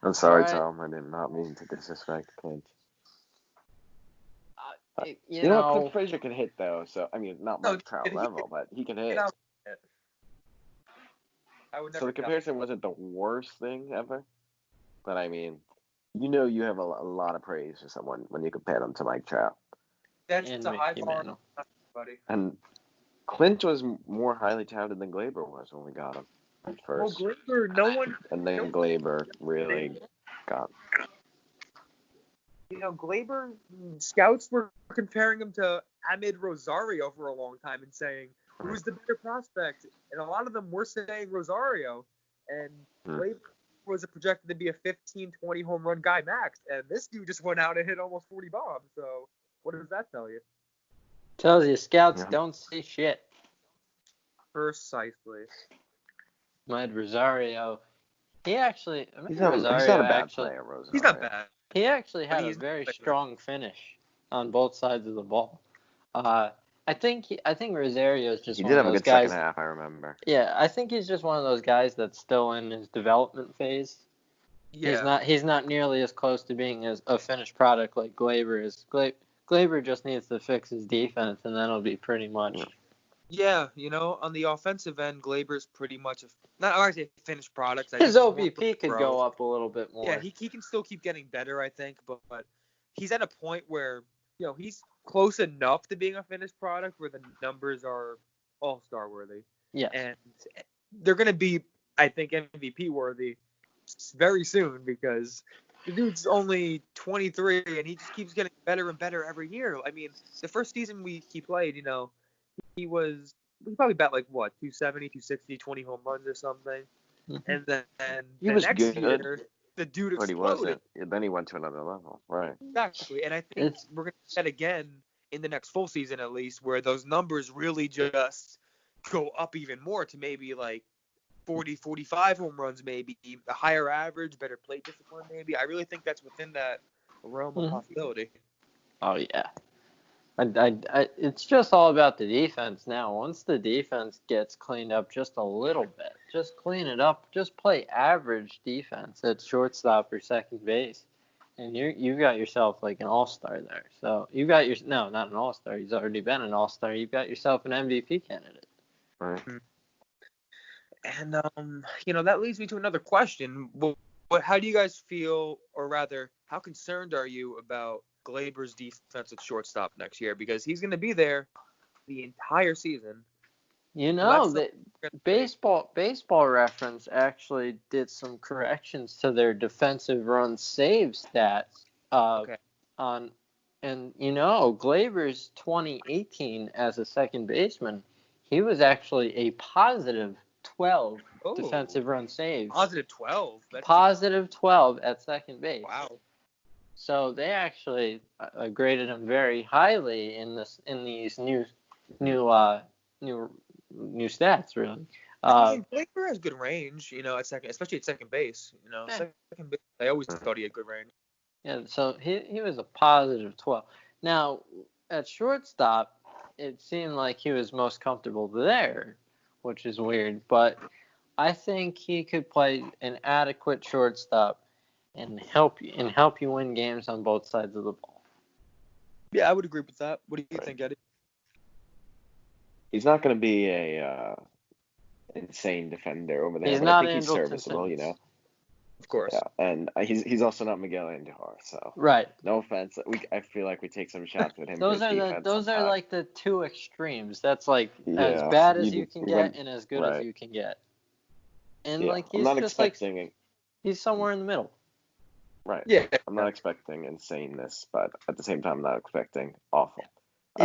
I'm sorry, Tom. I did not mean to disrespect Clint. You know, Clint Frazier can hit, though. So, I mean, not Mike Trout level, but he can hit. So the comparison wasn't the worst thing ever. But, I mean, you have a lot of praise for someone when you compare them to Mike Trout. That's a high bar, buddy. And Clint was more highly touted than Gleyber was when we got him at first. Well, Gleyber, and then Gleyber really got. Gleyber, scouts were comparing him to Ahmed Rosario for a long time and saying, who's the better prospect? And a lot of them were saying Rosario. And Gleyber was projected to be a 15, 20 home run guy max. And this dude just went out and hit almost 40 bombs. So what does that tell you? Tells you scouts don't see shit. Precisely. Ahmed Rosario. He's not a bad player, Rosario. He's not bad. He actually had a very strong finish on both sides of the ball. I think Rosario is just he one of those guys. He did have a good second half, I remember. Yeah, I think he's just one of those guys that's still in his development phase. Yeah. He's not nearly as close to being a finished product like Gleyber is. Gleyber just needs to fix his defense, and then it'll be pretty much. Yeah, on the offensive end, Gleyber's pretty much not a finished product. His OBP could go up a little bit more. Yeah, he can still keep getting better, I think, but he's at a point where he's close enough to being a finished product where the numbers are all-star worthy. Yeah, and they're gonna be, I think, MVP worthy very soon because the dude's only 23 and he just keeps getting better and better every year. I mean, the first season he played, he was he probably bat like what 270, 260, 20 home runs or something. Mm-hmm. And then he was next good. year, the dude exploded. But he wasn't. Then he went to another level, right? Exactly, and I think we're gonna see that again in the next full season at least, where those numbers really just go up even more to maybe like 40, 45 home runs, maybe a higher average, better plate discipline, maybe. I really think that's within that realm of possibility. Oh yeah. It's just all about the defense now. Once the defense gets cleaned up just a little bit, just clean it up, just play average defense at shortstop or second base, and you've got yourself like an all-star there. So you've got not an all-star. He's already been an all-star. You've got yourself an MVP candidate. Right. And that leads me to another question. How do you guys feel, or rather, how concerned are you about Gleyber's defense at shortstop next year? Because he's going to be there the entire season. Baseball Reference actually did some corrections to their defensive run save stats. Gleyber's 2018 as a second baseman, he was actually a positive 12 defensive run saves. Positive 12? Positive 12 at second base. Wow. So they actually graded him very highly in these new stats, really. Gleyber has good range, at second, especially at second base. Second base, I always thought he had good range. Yeah, so he was a positive 12. Now, at shortstop, it seemed like he was most comfortable there, which is weird. But I think he could play an adequate shortstop and help you win games on both sides of the ball. Yeah, I would agree with that. What do you think, Eddie? He's not going to be a insane defender over there. He's but not I think he's serviceable, Simmons. Of course. Yeah, and he's also not Miguel Andujar, so right. No offense, I feel like we take some shots at him. Those are like the two extremes. That's like as bad as you can get and as good as you can get. And he's I'm not just expecting he's somewhere in the middle. Right. Yeah. I'm not expecting insaneness, but at the same time, I'm not expecting awful.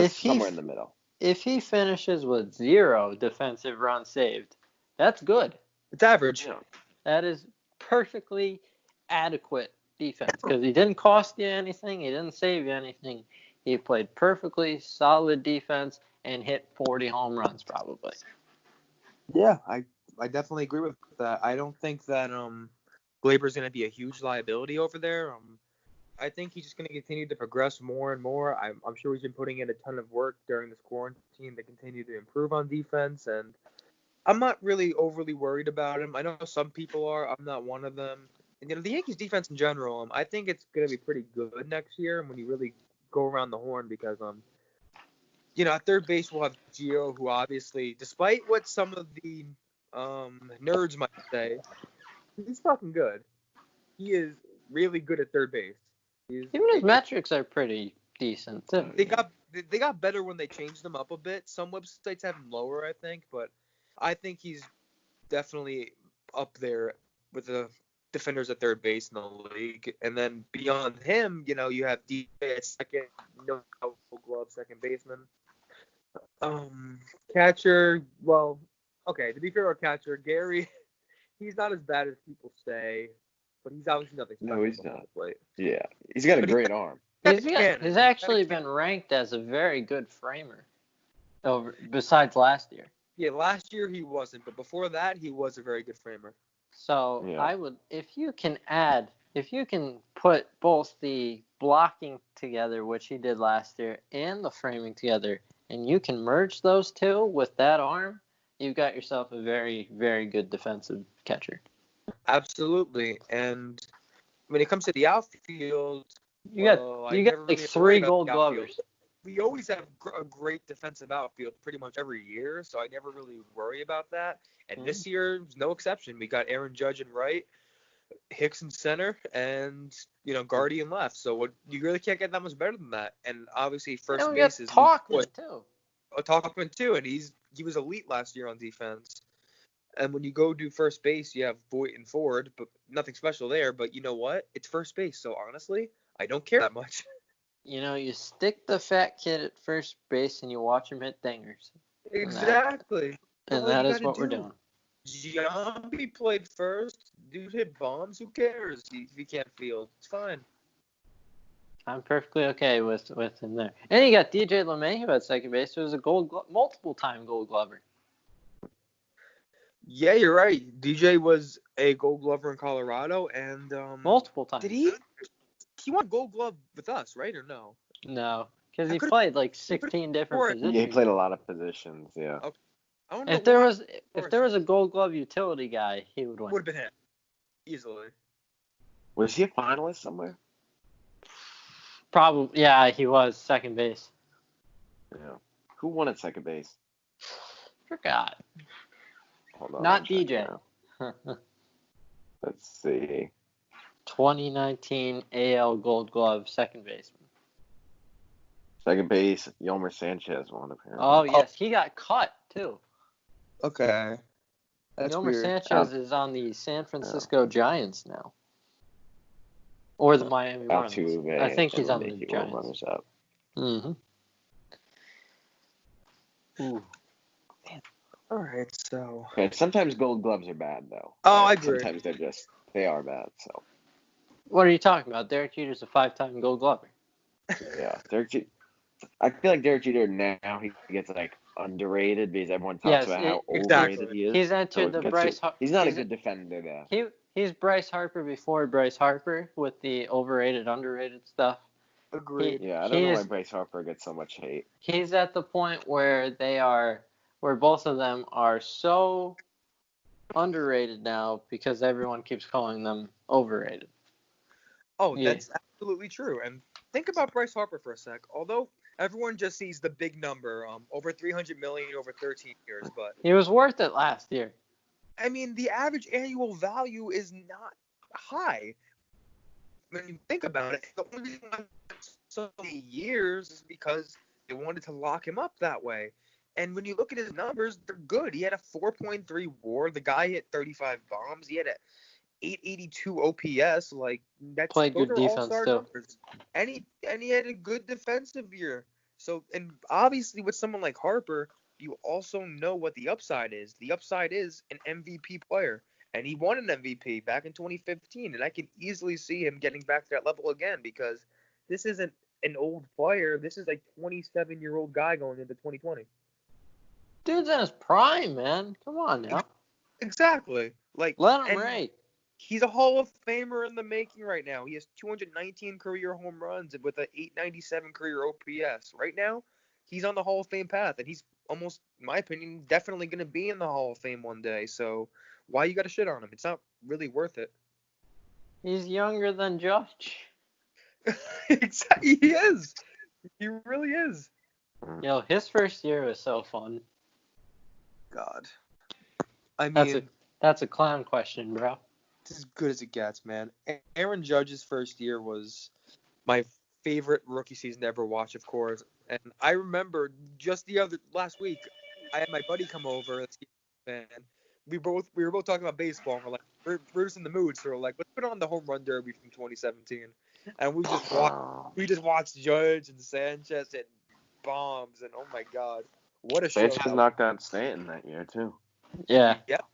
Somewhere in the middle. If he finishes with 0 defensive runs saved, that's good. It's average. Yeah. That is perfectly adequate defense because he didn't cost you anything. He didn't save you anything. He played perfectly solid defense and hit 40 home runs probably. Yeah, I definitely agree with that. I don't think that Gleyber's going to be a huge liability over there. I think he's just going to continue to progress more and more. I'm sure he's been putting in a ton of work during this quarantine to continue to improve on defense, and I'm not really overly worried about him. I know some people are. I'm not one of them. And, the Yankees defense in general, I think it's going to be pretty good next year when you really go around the horn because, at third base we'll have Gio, who obviously, despite what some of the nerds might say, he's fucking good. He is really good at third base. Even his metrics are pretty decent too. They got better when they changed them up a bit. Some websites have him lower, I think, but I think he's definitely up there with the defenders at third base in the league. And then beyond him, you have DJ at second, no glove second baseman. Catcher, well, okay, to be fair, our catcher, Gary, he's not as bad as people say, but he's obviously nothing special. No, he's not. Yeah, he's got a great arm. He's actually been ranked as a very good framer besides last year. Yeah, last year he wasn't, but before that he was a very good framer. So I would, if you can put both the blocking together, which he did last year, and the framing together, and you can merge those two with that arm, you've got yourself a very, very good defensive catcher. Absolutely, and when it comes to the outfield, you got like 3 Gold Glovers. We always have a great defensive outfield pretty much every year, so I never really worry about that. And this year is no exception. We got Aaron Judge in right, Hicks in center, and Gardy in left. So you really can't get that much better than that. And obviously first base is Tauchman too. Tauchman too, and he was elite last year on defense. And when you go do first base, you have Voit and Ford, but nothing special there. But you know what? It's first base, so honestly, I don't care that much. You stick the fat kid at first base and you watch him hit dingers. Exactly. And that is what we're doing. Giambi played first. Dude hit bombs. Who cares if he can't field? It's fine. I'm perfectly okay with him there. And you got DJ LeMahieu at second base, who was a multiple-time Gold Glover. Yeah, you're right. DJ was a Gold Glover in Colorado, and multiple times. Did he? He won Gold Glove with us, right, or no? No, because he played like 16 different positions. Yeah, he played a lot of positions. Yeah. Okay. I don't know if there was a Gold Glove utility guy, he would win. Would have been him, easily. Was he a finalist somewhere? Probably, yeah, he was second base. Yeah. Who won at second base? Forgot. Hold on. Not DJ. Let's see. 2019 AL Gold Glove second baseman. Second base, Yolmer Sanchez won apparently. Oh yes, he got cut too. Okay. That's Yolmer weird. Sanchez is on the San Francisco Giants now. Or the Miami Marlins. I think he's on the Giants. Mm-hmm. Ooh. All right, so. Okay, sometimes Gold Gloves are bad, though. Oh, I agree. Sometimes they are bad, so. What are you talking about? Derek Jeter's a 5-time Gold Glover. Yeah, Derek Jeter. I feel like Derek Jeter now, he gets, like, underrated because everyone talks about how overrated he is. He's entered the Bryce Harper. He's not a good defender, though. He's Bryce Harper before Bryce Harper with the overrated, underrated stuff. Agreed. I don't know why Bryce Harper gets so much hate. He's at the point where both of them are so underrated now because everyone keeps calling them overrated. Oh, that's absolutely true. And think about Bryce Harper for a sec. Although everyone just sees the big number, over $300 million over 13 years, but he was worth it last year. I mean, the average annual value is not high. When you think about it, the only reason why so many years is because they wanted to lock him up that way. And when you look at his numbers, they're good. He had a 4.3 WAR. The guy hit 35 bombs. He had a 882 OPS. Like that's played good defense too. Numbers. And he had a good defensive year. So and obviously with someone like Harper, you also know what the upside is. The upside is an MVP player. And he won an MVP back in 2015. And I can easily see him getting back to that level again because this isn't an old player. This is a 27-year-old guy going into 2020. Dude's in his prime, man. Come on now. Exactly. Like let him rate. He's a Hall of Famer in the making right now. He has 219 career home runs with an 897 career OPS. Right now, he's on the Hall of Fame path, and he's almost, in my opinion, definitely going to be in the Hall of Fame one day. So why you got to shit on him? It's not really worth it. He's younger than Judge. Exactly, he is. He really is. His first year was so fun. God. I mean, that's a clown question, bro. It's as good as it gets, man. Aaron Judge's first year was my favorite rookie season to ever watch, of course. And I remember just last week, I had my buddy come over, and we were both talking about baseball. And we're just in the mood, so we're like, let's put on the home run derby from 2017. And we just watched Judge and Sanchez and bombs, and oh my God, what a show! Sanchez knocked out Stanton that year too. Yeah. Yep.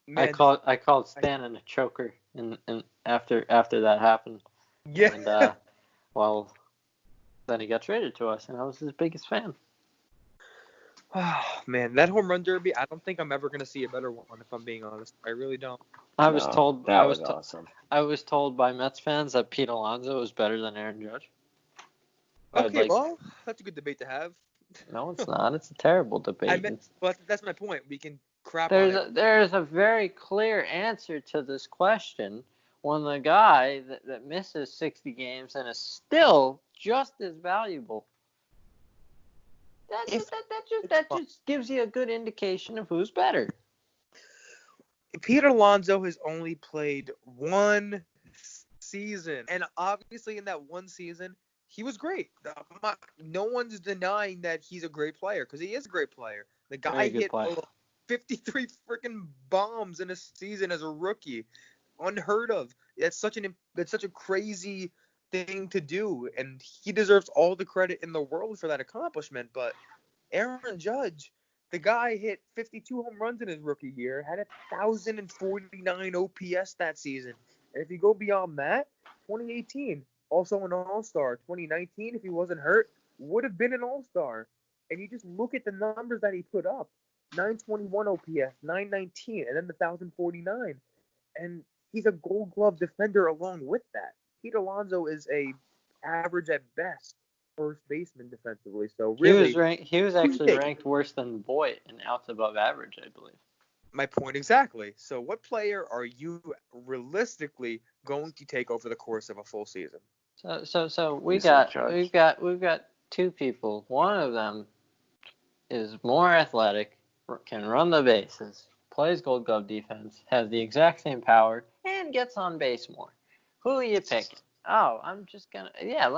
Man. I called Stanton a choker, and after that happened. Yeah. And then he got traded to us, and I was his biggest fan. Oh man, that home run derby! I don't think I'm ever gonna see a better one. If I'm being honest, I really don't. I was told that was awesome. I was told by Mets fans that Pete Alonso was better than Aaron Judge. Okay, well, that's a good debate to have. No, it's not. It's a terrible debate. But that's my point. We can crap on it. There's a very clear answer to this question when the guy that misses 60 games and is still just as valuable. That just gives you a good indication of who's better. Pete Alonso has only played one season, and obviously in that one season, he was great. No one's denying that he's a great player because he is a great player. The guy hit 53 freaking bombs in a season as a rookie, unheard of. That's such a crazy thing to do, and he deserves all the credit in the world for that accomplishment. But Aaron Judge, The guy hit 52 home runs in his rookie year, had 1,049 OPS that season. And if you go beyond that, 2018, also an All-Star. 2019, if he wasn't hurt, would have been an All-Star. And you just look at the numbers that he put up. 921 OPS, 919, and then the 1,049. And he's a Gold Glove defender along with that. Pete Alonso is a average at best first baseman defensively. So really, he was actually ranked worse than Boyd and outs above average, I believe. My point exactly. So what player are you realistically going to take over the course of a full season? So we've got two people. One of them is more athletic, can run the bases, plays Gold Glove defense, has the exact same power, and gets on base more. Who are you picking? Oh, let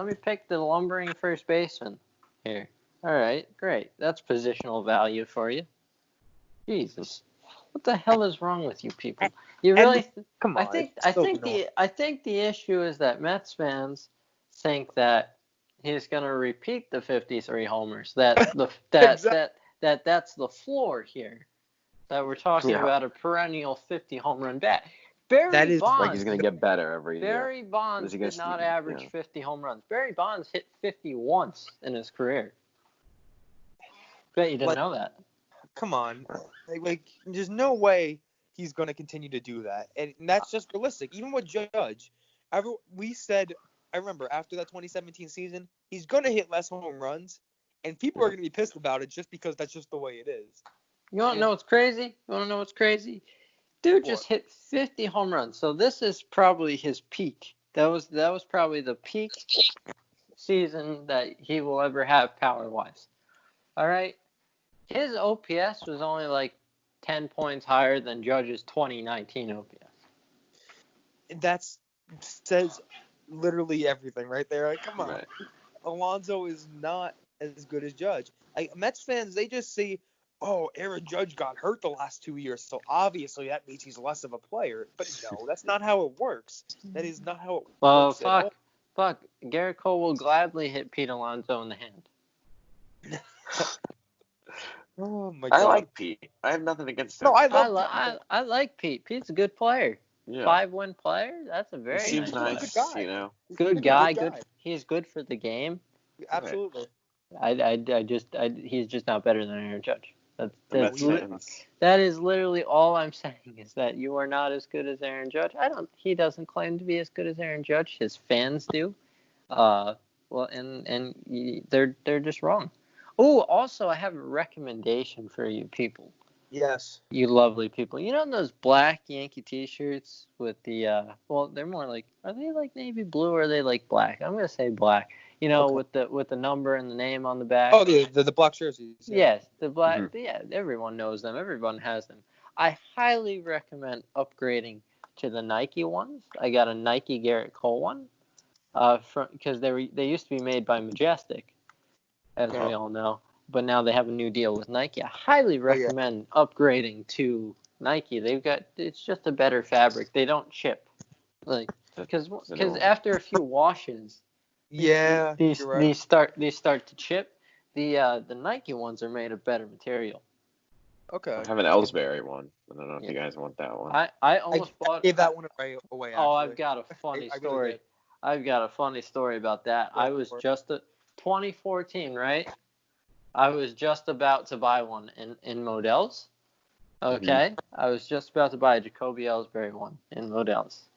me pick the lumbering first baseman here. All right, great. That's positional value for you. Jesus, what the hell is wrong with you people? You really? Come on. I think the issue is that Mets fans think that he's going to repeat the 53 homers. That's the floor here. That we're talking about a perennial 50 home run bat. Barry Bonds, like he's going to get better every year. Barry Bonds did not average 50 home runs. Barry Bonds hit 50 once in his career. Bet you didn't know that. Come on. There's no way he's going to continue to do that. And that's just realistic. Even with Judge, we said, I remember, after that 2017 season, he's going to hit less home runs, and people are going to be pissed about it just because that's just the way it is. You want to know what's crazy? Dude just hit 50 home runs. So this is probably his peak. That was probably the peak season that he will ever have power-wise. All right? His OPS was only like 10 points higher than Judge's 2019 OPS. That says literally everything right there. Like, come on. Right. Alonso is not as good as Judge. Mets fans, they just see, oh, Aaron Judge got hurt the last 2 years, so obviously that means he's less of a player. But no, that's not how it works. That is not how it works. Well, fuck. Garrett Cole will gladly hit Pete Alonso in the hand. Oh my God. I like Pete. I have nothing against him. No, I like Pete. Pete's a good player. Yeah. 5-win player. That's a very seems nice. Good guy. You know. Good guy. He's good for the game. Absolutely. He's just not better than Aaron Judge. That is literally all I'm saying is that you are not as good as Aaron Judge. He doesn't claim to be as good as Aaron Judge. His fans do. They're just wrong. Oh, also I have a recommendation for you people. Yes. You lovely people. You know those black Yankee T-shirts with the they're more like, are they like navy blue or are they like black? I'm gonna say black. You know, okay. with the number and the name on the back. Oh, the black jerseys. Yeah. Yes, the black. Mm-hmm. Yeah, everyone knows them. Everyone has them. I highly recommend upgrading to the Nike ones. I got a Nike Garrett Cole one, because they used to be made by Majestic, as we all know. But now they have a new deal with Nike. I highly recommend upgrading to Nike. It's just a better fabric. They don't chip, because after a few washes. Yeah, these start to chip. The Nike ones are made of better material. Okay. I have an Ellsbury one. I don't know if you guys want that one. I almost gave that one away. Actually. Oh, I've got a funny story. Really I've got a funny story about that. I was just 2014, right? I was just about to buy one in Modell's. Okay, I was just about to buy a Jacoby Ellsbury one in Modell's.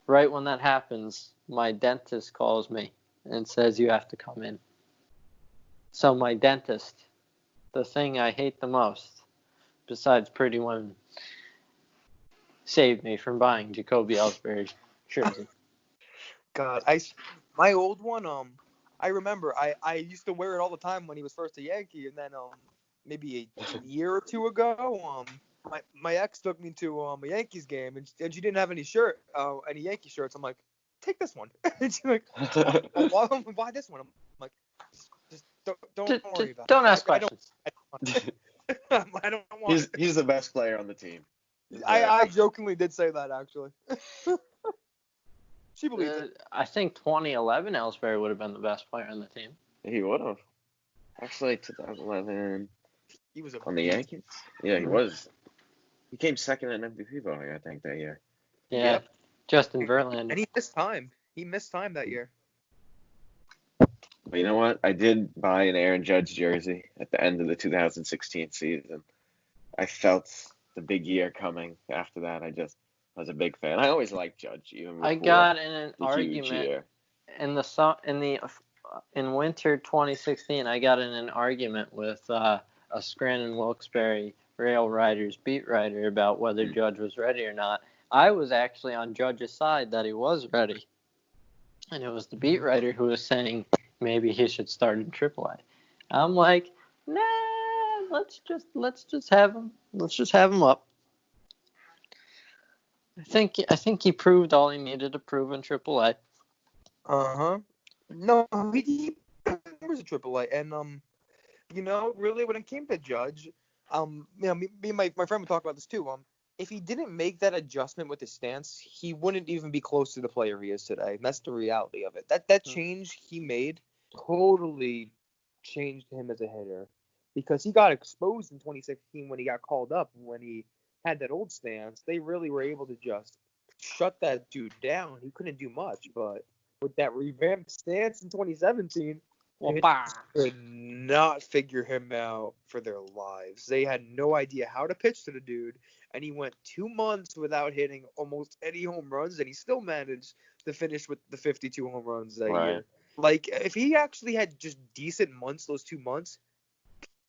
Right when that happens, my dentist calls me and says you have to come in. So my dentist, the thing I hate the most, besides pretty women, saved me from buying Jacoby Ellsbury's jersey. God, my old one, I remember I used to wear it all the time when he was first a Yankee, and then maybe a year or two ago, my ex took me to a Yankees game, and she didn't have any Yankee shirts. I'm like, take this one. And she's like, why this one? I'm like, just don't worry about it. Don't ask questions. I don't want He's the best player on the team. I jokingly did say that, actually. She believes it. I think 2011 Ellsbury would have been the best player on the team. He would have. Actually, 2011. He was on the Yankees. Yeah, he was. He came second in MVP voting, I think, that year. Yeah, yep. Justin Verlander. And he missed time. He missed time that year. But you know what? I did buy an Aaron Judge jersey at the end of the 2016 season. I felt the big year coming after that. I was a big fan. I always liked Judge, even before I got in an argument year. in winter 2016. I got in an argument with a Scranton Wilkes-Barre Rail Riders beat writer about whether Judge was ready or not. I was actually on Judge's side that he was ready, and it was the beat writer who was saying maybe he should start in AAA. I'm like, nah, let's just have him up. I think he proved all he needed to prove in AAA. No, he was a AAA, and really when it came to Judge, me and my friend would talk about this too. If he didn't make that adjustment with his stance, he wouldn't even be close to the player he is today. And that's the reality of it. That change he made totally changed him as a hitter, because he got exposed in 2016 when he got called up. When he had that old stance, they really were able to just shut that dude down. He couldn't do much, but with that revamped stance in 2017, they could not figure him out for their lives. They had no idea how to pitch to the dude, and he went 2 months without hitting almost any home runs, and he still managed to finish with the 52 home runs that year. Like, if he actually had just decent months those 2 months,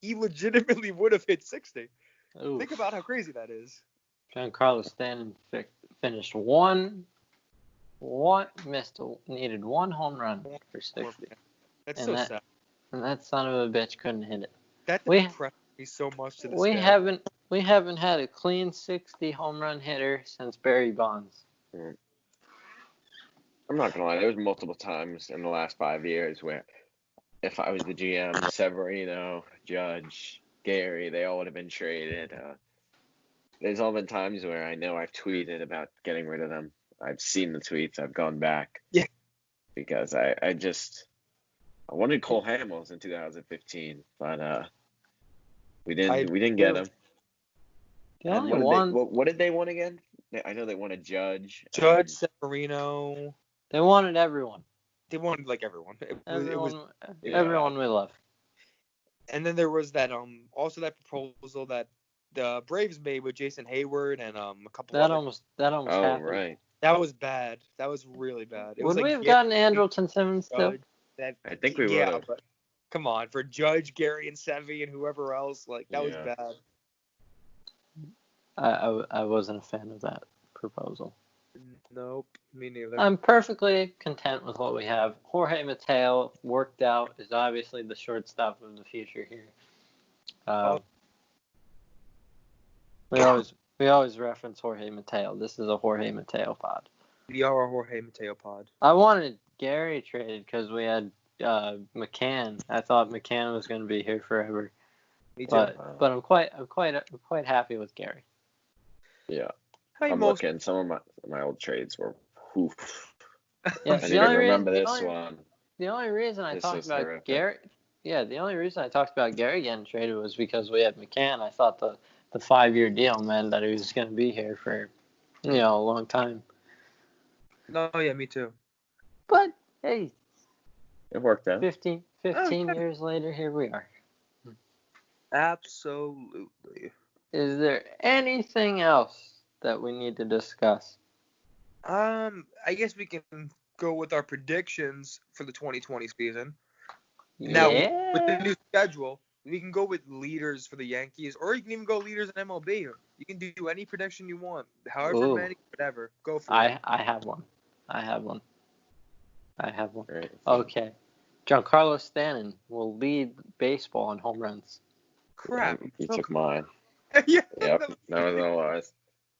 he legitimately would have hit 60. Oof. Think about how crazy that is. Giancarlo Stanton finished needed one home run for 60. That's so sad. And that son of a bitch couldn't hit it. That depressed me so much to this day. We haven't had a clean 60 home run hitter since Barry Bonds. I'm not gonna lie, there was multiple times in the last 5 years where if I was the GM, Severino, Judge, Gary, they all would have been traded. There's all been times where I know I've tweeted about getting rid of them. I've seen the tweets. I've gone back. Yeah. Because I wanted Cole Hamels in 2015, but we didn't get him. What did they want again? I know they wanted Judge. Severino. They wanted everyone. They wanted like everyone. Everyone we love. And then there was that also that proposal that the Braves made with Jason Hayward and a couple. That almost happened. Right. That was bad. That was really bad. Would we have gotten Andrelton Simmons still? I think we would have. But come on, for Judge, Gary, and Sevy and whoever else, that was bad. I wasn't a fan of that proposal. Nope, me neither. I'm perfectly content with what we have. Jorge Mateo worked out, is obviously the shortstop of the future here. We always reference Jorge Mateo. This is a Jorge Mateo pod. We are a Jorge Mateo pod. I wanted Gary traded because we had McCann. I thought McCann was going to be here forever. Me too. But I'm quite happy with Gary. Yeah. I'm looking. Some of my old trades were oof. Yeah, I even remember this one. The only reason I talked about Gary, the only reason I talked about Gary getting traded was because we had McCann. I thought the 5-year deal meant that he was going to be here for a long time. No, yeah, me too. But hey, it worked out. 15 years later, here we are. Absolutely. Is there anything else that we need to discuss? I guess we can go with our predictions for the 2020 season. Now, with the new schedule, we can go with leaders for the Yankees, or you can even go leaders in MLB. You can do any prediction you want, however many, whatever. Go for it. I have one. Right. Okay. Giancarlo Stanton will lead baseball in home runs. Crap. You took mine. Yeah. Yep. That was all ours.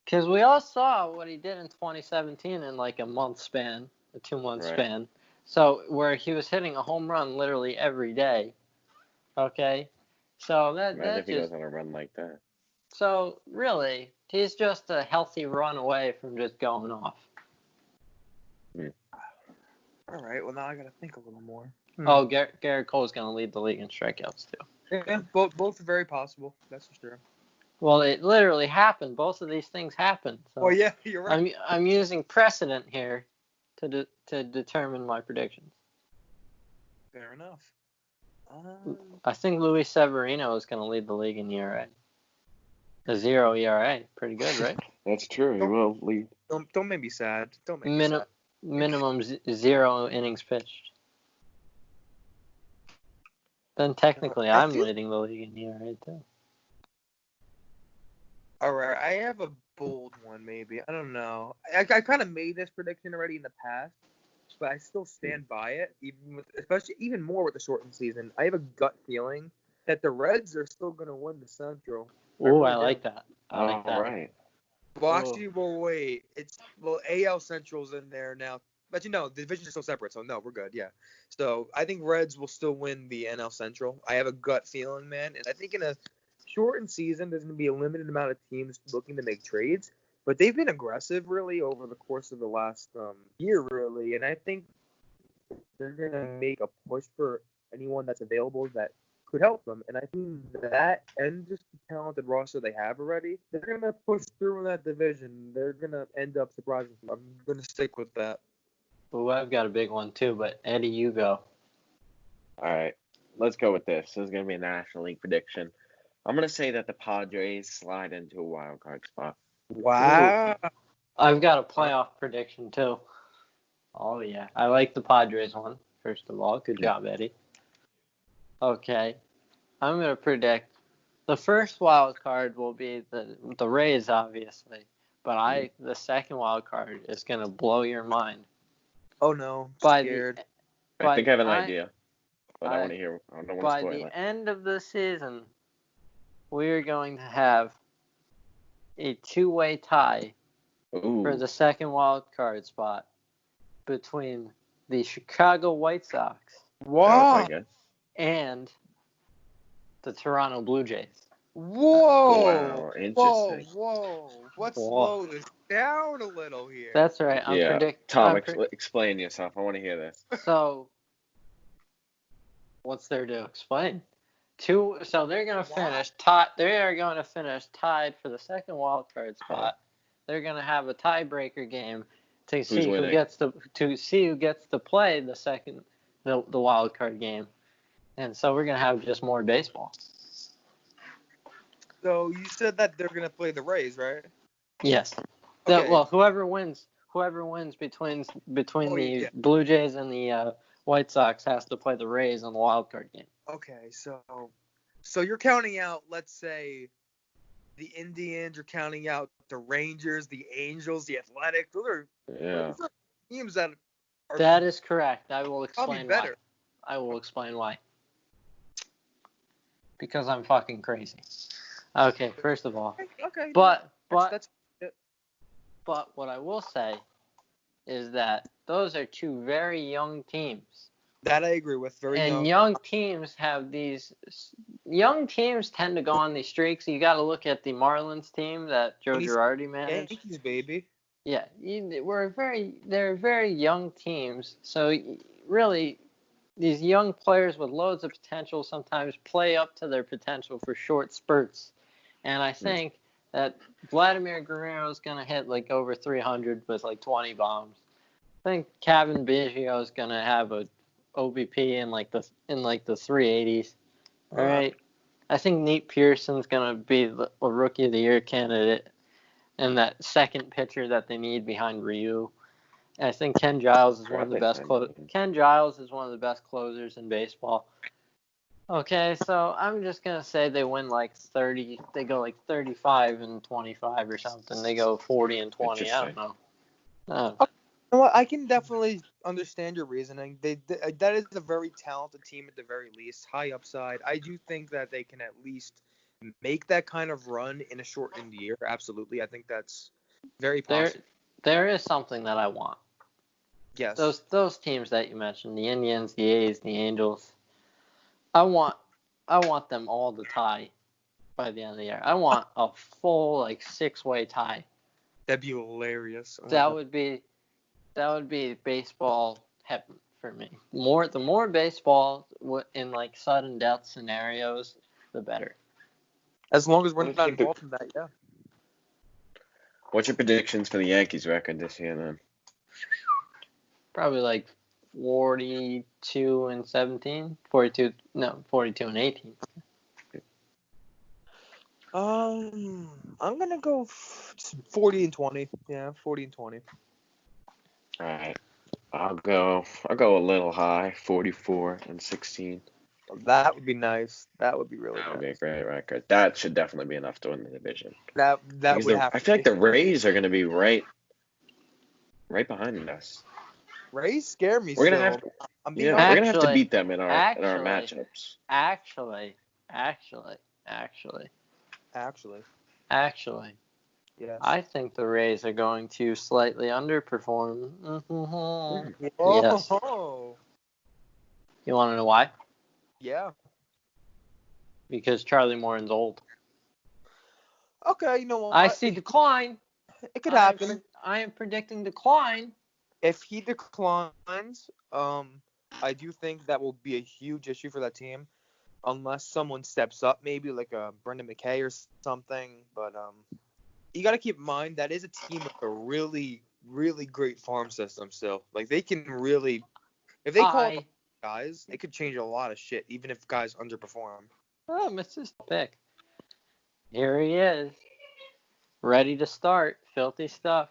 Because we all saw what he did in 2017 in like a 2-month span. So where he was hitting a home run literally every day. Okay? So Imagine if he goes on a run like that. So really, he's just a healthy run away from just going off. All right. Well, now I got to think a little more. Oh, Garrett Cole's going to lead the league in strikeouts too. Yeah, both are very possible. That's for sure. Well, it literally happened. Both of these things happened. So well, yeah, you're right. I'm using precedent here to determine my predictions. Fair enough. I think Luis Severino is going to lead the league in ERA. A 0 ERA, pretty good, right? That's true. He will lead. Don't make me sad. Don't make me sad. Minimum 0 innings pitched. Then technically, I'm leading the league in ERA too. All right, I have a bold one, maybe. I don't know. I kind of made this prediction already in the past, but I still stand by it, even more with the shortened season. I have a gut feeling that the Reds are still going to win the Central. Ooh, I like that. I like that. Right. Well, actually, we'll wait. AL Central's in there now. But the divisions are still separate, so no, we're good, yeah. So I think Reds will still win the NL Central. I have a gut feeling, man. And I think in a shortened season, there's going to be a limited amount of teams looking to make trades. But they've been aggressive, really, over the course of the last year, really. And I think they're going to make a push for anyone that's available that could help them. And I think that, and just the talented roster they have already, they're going to push through in that division. They're going to end up surprising. I'm going to stick with that. Ooh, I've got a big one too, but Eddie, you go. All right, let's go with this. This is going to be a National League prediction. I'm going to say that the Padres slide into a wild card spot. Wow. Ooh. I've got a playoff prediction too. Oh, yeah. I like the Padres one, first of all. Good job, Eddie. Okay. I'm going to predict the first wild card will be the Rays, obviously. But the second wild card is going to blow your mind. Oh, no. I'm scared. I think I have an idea. But I want to hear. I don't want to spoil it. By the end of the season, we are going to have a two-way tie for the second wild card spot between the Chicago White Sox and the Toronto Blue Jays. Whoa! Wow, interesting. Whoa! Let's slow this down a little here. That's right. Tom, explain yourself. I want to hear this. So, what's there to explain? So they're going to finish tied. They are going to finish tied for the second wild card spot. They're going to have a tiebreaker game to see who gets to play the wild card game, and so we're going to have just more baseball. So you said that they're going to play the Rays, right? Yes. Okay. Well, whoever wins between the Blue Jays and the White Sox has to play the Rays in the wild card game. Okay, so you're counting out, let's say, the Indians, you're counting out the Rangers, the Angels, the Athletics. Those are teams that are. That is correct. I will explain why. I will explain why. Because I'm fucking crazy. Okay, first of all. Okay. But what I will say is that those are two very young teams. That I agree with. Very young. And young teams have these. Young teams tend to go on these streaks. You got to look at the Marlins team that Joe Girardi managed. Yankees, baby. Yeah, they're very young teams. So really, these young players with loads of potential sometimes play up to their potential for short spurts. And I think that Vladimir Guerrero is going to hit like over 300 with like 20 bombs. I think Kevin Biggio is going to have a OBP in like the 380s. All right. I think Nate Pearson's going to be a Rookie of the Year candidate and that second pitcher that they need behind Ryu. And I think Ken Giles is one of the best closers in baseball. Okay, so I'm just going to say they win like 30. They go like 35 and 25 or something. They go 40 and 20. I don't know. Well, I can definitely understand your reasoning. That is a very talented team at the very least, high upside. I do think that they can at least make that kind of run in a shortened year. Absolutely, I think that's very possible. There is something that I want. Yes. Those teams that you mentioned, the Indians, the A's, the Angels. I want them all to tie by the end of the year. I want a full like 6-way tie. That'd be hilarious. That would be baseball heaven for me. The more baseball in like sudden death scenarios, the better. As long as we're not involved in that, yeah. What's your predictions for the Yankees record this year, then? Probably like 42-17, 42 and 18. I'm gonna go 40-20. Yeah, 40-20. All right, I'll go a little high, 44-16. That would be nice. That would be really nice. That would be a great record. That should definitely be enough to win the division. That would have. I feel like the Rays are gonna be right behind us. Rays scare me. We're gonna have to beat them in our matchups. Actually. Yeah. I think the Rays are going to slightly underperform. Mm-hmm. Yes. You want to know why? Yeah. Because Charlie Morton's old. Okay, you know what? I see decline. It could happen. I am predicting decline. If he declines, I do think that will be a huge issue for that team, unless someone steps up, maybe like a Brendan McKay or something. But you got to keep in mind that is a team with a really, really great farm system still. Like they can really, if they call up guys, it could change a lot of shit, even if guys underperform. Oh, Mr. Pick. Here he is, ready to start. Filthy stuff.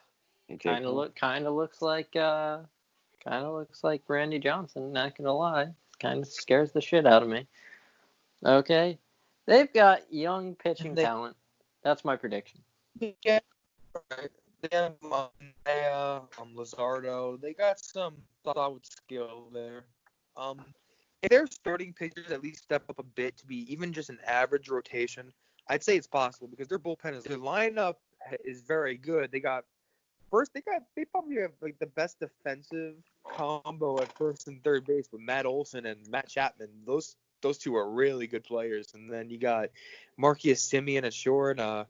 Kind of looks like Randy Johnson. Not gonna lie, kind of scares the shit out of me. Okay, they've got young pitching talent. That's my prediction. Yeah, they have Luzardo. They got some solid skill there. If their starting pitchers at least step up a bit to be even just an average rotation, I'd say it's possible because their lineup is very good. They probably have like the best defensive combo at first and third base with Matt Olson and Matt Chapman. Those two are really good players. And then you got Marcus Semien at short. You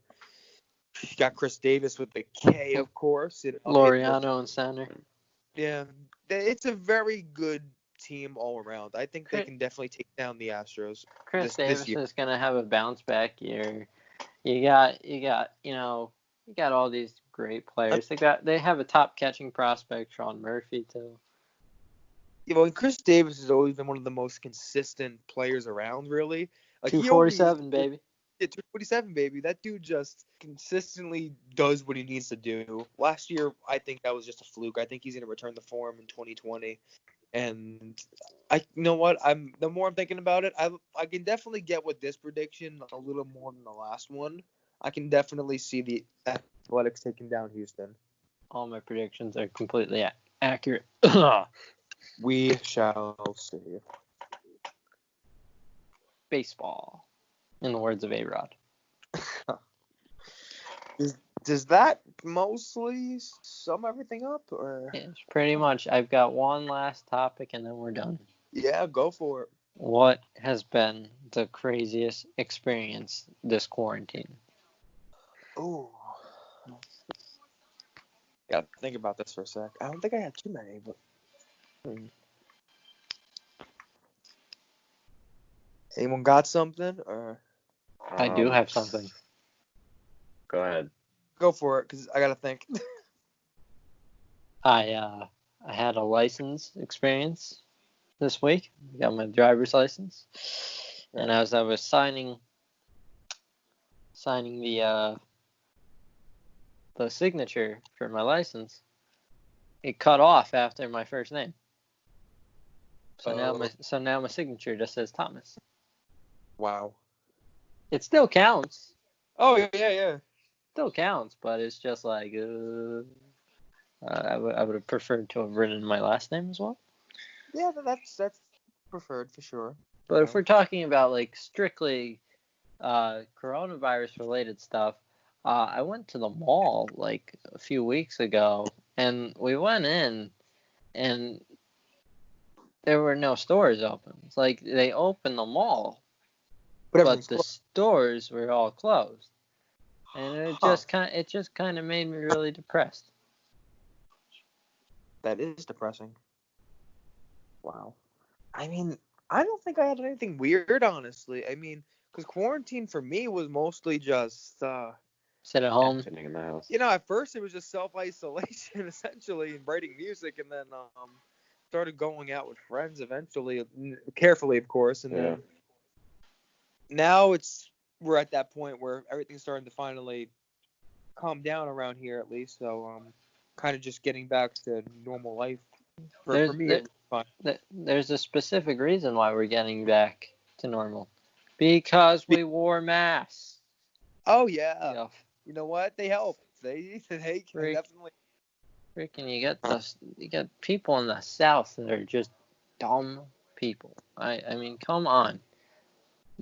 got Chris Davis with the K, of course. Laureano in center. Yeah, it's a very good team all around. I think they can definitely take down the Astros. Chris Davis is gonna have a bounce back year. You got all these great players. They have a top catching prospect, Sean Murphy, too. Yeah, well, Chris Davis has always been one of the most consistent players around, really. Like 247, baby. Yeah, 247, baby. That dude just consistently does what he needs to do. Last year, I think that was just a fluke. I think he's going to return the form in 2020. And you know what? The more I'm thinking about it, I can definitely get with this prediction a little more than the last one. I can definitely see the Athletics taking down Houston. All my predictions are completely accurate. We shall see. Baseball, in the words of A-Rod. Does that mostly sum everything up? Or? Yes, pretty much. I've got one last topic and then we're done. Yeah, go for it. What has been the craziest experience this quarantine? Oh. Yeah, think about this for a sec. I don't think I had too many, but. Anyone got something? Or? I do have something. Go ahead. Go for it, because I got to think. I had a license experience this week. I got my driver's license. And as I was signing the signature for my license, it cut off after my first name. So now my signature just says Thomas. Wow. It still counts. Oh yeah. Still counts, but it's just like I would have preferred to have written my last name as well. Yeah, that's preferred for sure. But if we're talking about like strictly coronavirus related stuff, I went to the mall like a few weeks ago, and we went in, and there were no stores open. It's like they opened the mall, but the stores were all closed, and it just kind of made me really depressed. That is depressing. Wow. I mean, I don't think I had anything weird, honestly. I mean, because quarantine for me was mostly just sit at home. Sitting in the house. At first it was just self-isolation essentially, and writing music, and then started going out with friends eventually, carefully of course, and then now we're at that point where everything's starting to finally calm down around here at least, so kind of just getting back to normal life for me. There's a specific reason why we're getting back to normal, because we wore masks. Oh yeah. You know what? They help. They definitely. Freaking, you get people in the South that are just dumb people. I mean, come on.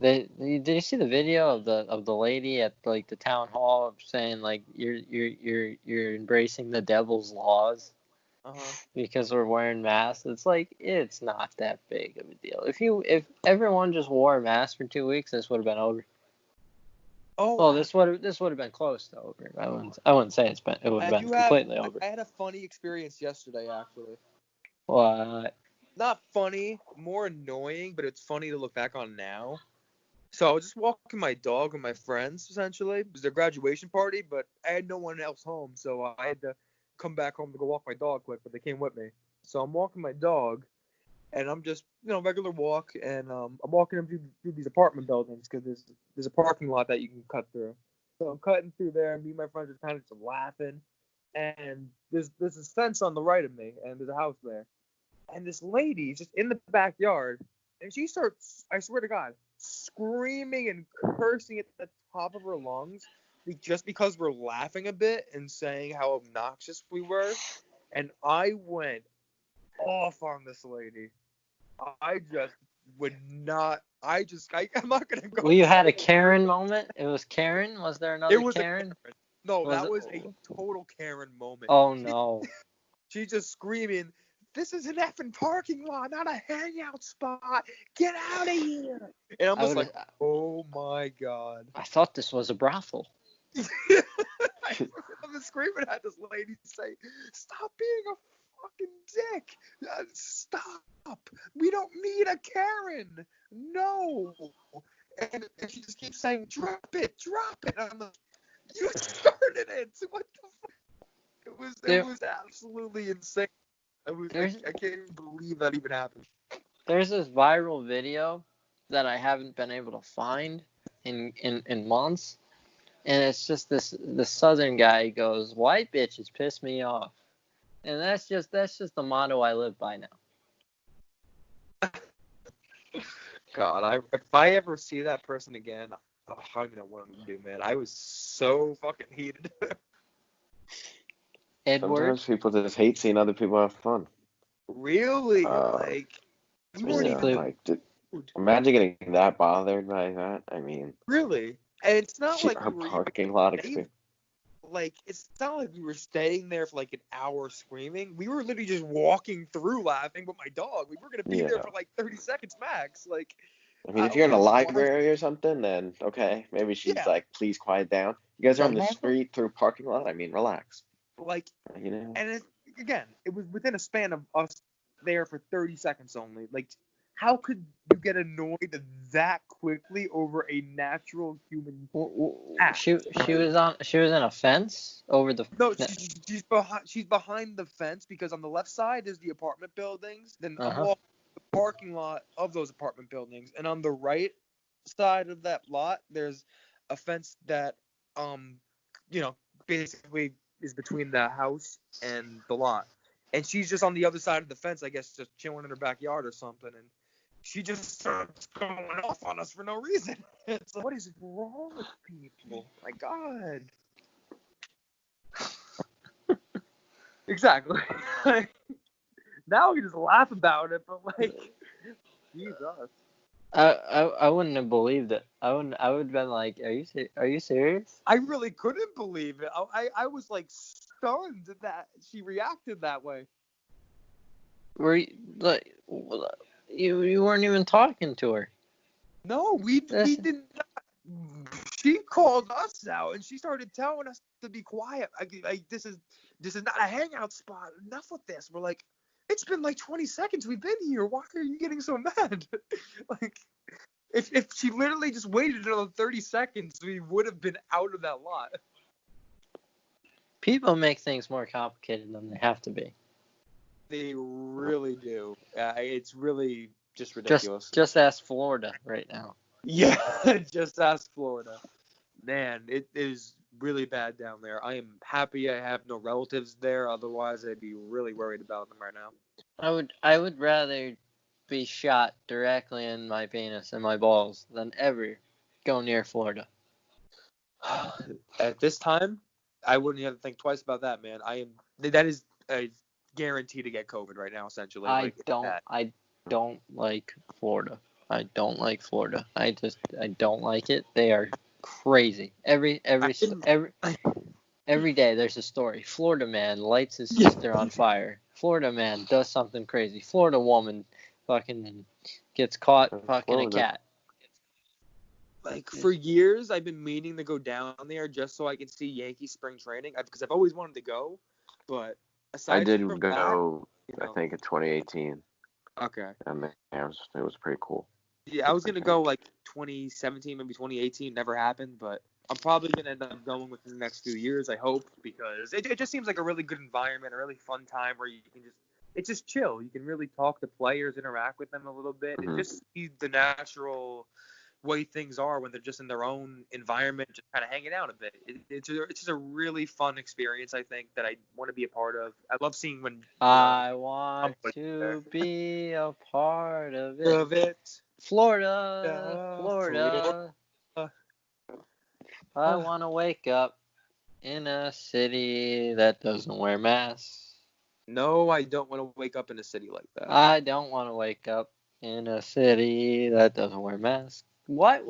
Did you see the video of the lady at like the town hall saying like you're embracing the devil's laws because we're wearing masks? It's like, it's not that big of a deal. If everyone just wore a mask for 2 weeks, this would have been over. Oh, well, this would have been close to over. I wouldn't say it would have been completely over. I had a funny experience yesterday, actually. What? Not funny, more annoying, but it's funny to look back on now. So I was just walking my dog with my friends, essentially. It was their graduation party, but I had no one else home, so I had to come back home to go walk my dog quick, but they came with me. So I'm walking my dog, and I'm just, regular walk, and I'm walking them through these apartment buildings because there's a parking lot that you can cut through. So I'm cutting through there, and me and my friends are kind of just laughing, and there's this fence on the right of me, and there's a house there. And this lady just in the backyard, and she starts, I swear to God, screaming and cursing at the top of her lungs just because we're laughing a bit and saying how obnoxious we were. And I went off on this lady. I just would not. I'm not gonna go. Well, you had a Karen moment. It was Karen. Was there another Karen? No, that was a total Karen moment. Oh no. She's just screaming, "This is an effing parking lot, not a hangout spot. Get out of here!" And I'm just like, "Oh my God." I thought this was a brothel. I'm screaming at this lady, say, "Stop being a fucking dick! Stop! We don't need a Karen! No!" And she just keeps saying, "Drop it! Drop it!" And I'm like, "You started it! What the fuck?" It was absolutely insane. I can't even believe that even happened. There's this viral video that I haven't been able to find in months. And it's just this Southern guy goes, "White bitches piss me off," and that's just the motto I live by now. God, if I ever see that person again, I'm gonna want to do, man. I was so fucking heated. Edward? Sometimes people just hate seeing other people have fun. Really? You weren't even imagine getting that bothered by that. I mean, really? And it's not like we were parking lot experience. Like, it's not like we were staying there for like an hour screaming. We were literally just walking through laughing with my dog. We were gonna be there for like 30 seconds max. Like, I mean, if you're in a library or something, then okay, maybe she's like, "Please quiet down." You guys are on the street through parking lot. I mean, relax. Like, and it was within a span of us there for 30 seconds only. Like, how could you get annoyed that quickly over a natural human act? She was in a fence over the. No, she's behind the fence because on the left side is the apartment buildings. Then I'm walking the parking lot of those apartment buildings, and on the right side of that lot, there's a fence that basically is between the house and the lot. And she's just on the other side of the fence, I guess, just chilling in her backyard or something. And she just starts going off on us for no reason. It's like, what is wrong with people? My God. Exactly. Now we just laugh about it, but like, Jesus. I wouldn't have believed it. I would have been like, are you serious? I really couldn't believe it. I was like stunned that she reacted that way. Were you like, you weren't even talking to her? No, we didn't. She called us out and she started telling us to be quiet. This is not a hangout spot. Enough with this. We're like, it's been like 20 seconds we've been here. Why are you getting so mad? Like, if she literally just waited another 30 seconds, we would have been out of that lot. People make things more complicated than they have to be. They really do. It's really just ridiculous. Just ask Florida right now. Yeah, just ask Florida. Man, it is really bad down there. I am happy I have no relatives there. Otherwise, I'd be really worried about them right now. I would rather be shot directly in my penis and my balls than ever go near Florida. At this time, I wouldn't have to think twice about that, man. That is a guarantee to get COVID right now, essentially. I don't like Florida. I don't like Florida. I don't like it. They are crazy. Every day there's a story. Florida man lights his sister on fire. Florida man does something crazy. Florida woman fucking gets caught fucking a cat. Like, for years, I've been meaning to go down there just so I can see Yankee spring training, because I've always wanted to go, but aside I did from go, that, I think, in 2018. Okay. And it was pretty cool. Yeah, I was going to go, like, 2017, maybe 2018. Never happened, but I'm probably going to end up going within the next few years, I hope, because it just seems like a really good environment, a really fun time where you can it's just chill. You can really talk to players, interact with them a little bit, and just see the natural way things are when they're just in their own environment, just kind of hanging out a bit. It's just a really fun experience, I think, that I want to be a part of. I love seeing when I want to be a part of it. Florida. I want to wake up in a city that doesn't wear masks. No, I don't want to wake up in a city like that. I don't want to wake up in a city that doesn't wear masks. What?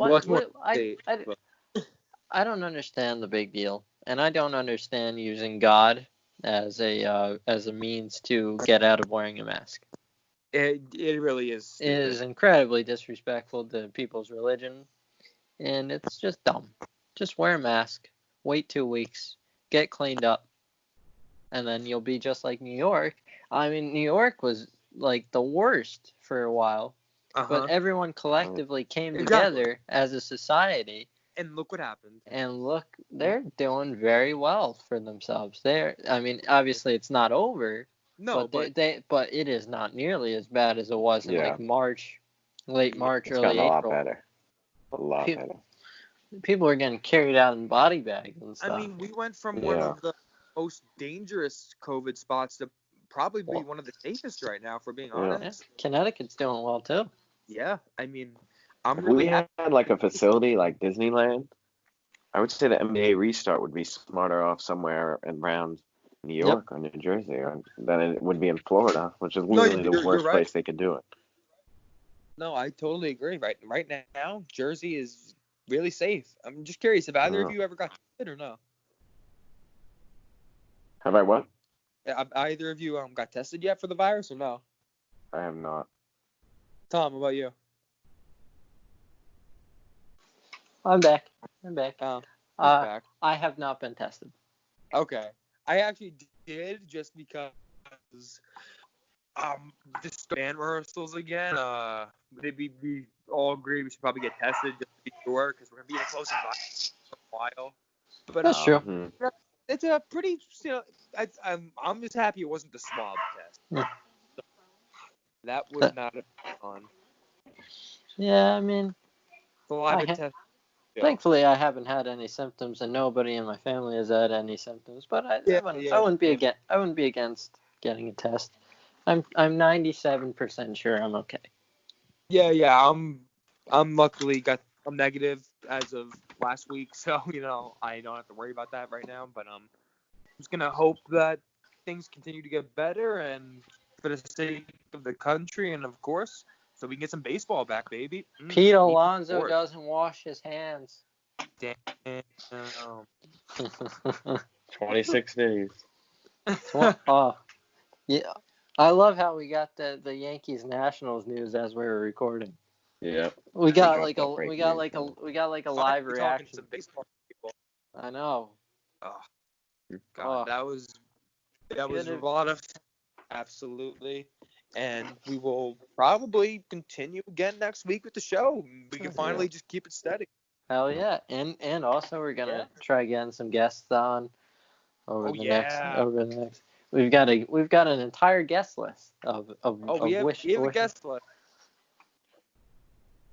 I don't understand the big deal, and I don't understand using God as a means to get out of wearing a mask. It really is stupid. It is incredibly disrespectful to people's religion, and it's just dumb. Just wear a mask, wait 2 weeks, get cleaned up, and then you'll be just like New York. I mean, New York was like the worst for a while, but everyone collectively came together as a society. And look what happened. And look, they're doing very well for themselves. I mean, obviously it's not over. No, but it is not nearly as bad as it was in like March, late March, early April. It's gotten a lot better. A lot better. People are getting carried out in body bags and stuff. I mean, we went from one of the most dangerous COVID spots to probably be one of the safest right now, for being honest. Connecticut's doing well too. Yeah, I mean, if we had like a facility like Disneyland, I would say the NBA restart would be smarter off somewhere around New York or New Jersey than it would be in Florida, which is literally the worst place they could do it. No, I totally agree. Right now, Jersey is really safe. I'm just curious, have either of you ever got tested or no? Have I what? Have either of you got tested yet for the virus or no? I have not. Tom, what about you? I'm back. Back. I have not been tested. Okay. I actually did, just because this band rehearsals again. We all agree we should probably get tested just to be sure, because we're gonna be in a close environment for a while. But that's true. It's a pretty. I'm just happy it wasn't the swab test. That would not have been fun. Yeah, I mean, test. Thankfully, I haven't had any symptoms, and nobody in my family has had any symptoms. But I wouldn't be against getting a test. I'm 97% sure I'm okay. Yeah. I'm luckily I'm negative as of last week, so I don't have to worry about that right now. But I'm just gonna hope that things continue to get better, and for the sake of the country, and of course, so we can get some baseball back, baby. Pete Alonso doesn't wash his hands. Damn. 26 days. Yeah. I love how we got the Yankees Nationals news as we were recording. Yeah. We got like a live reaction. Some baseball people. I know. Oh, God, that was a lot of Absolutely. And we will probably continue again next week with the show. We can finally just keep it steady. Hell yeah. And also we're gonna try getting some guests on over the next. We've got an entire guest list of we have a guest list.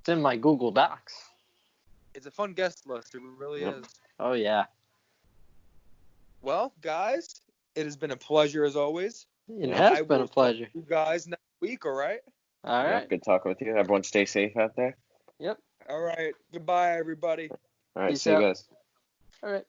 It's in my Google Docs. It's a fun guest list. It really is. Oh yeah. Well, guys, it has been a pleasure as always. It has been a pleasure. You guys next week, all right? All right. Yeah, good talking with you. Everyone stay safe out there. Yep. All right. Goodbye, everybody. All right. See you guys. All right.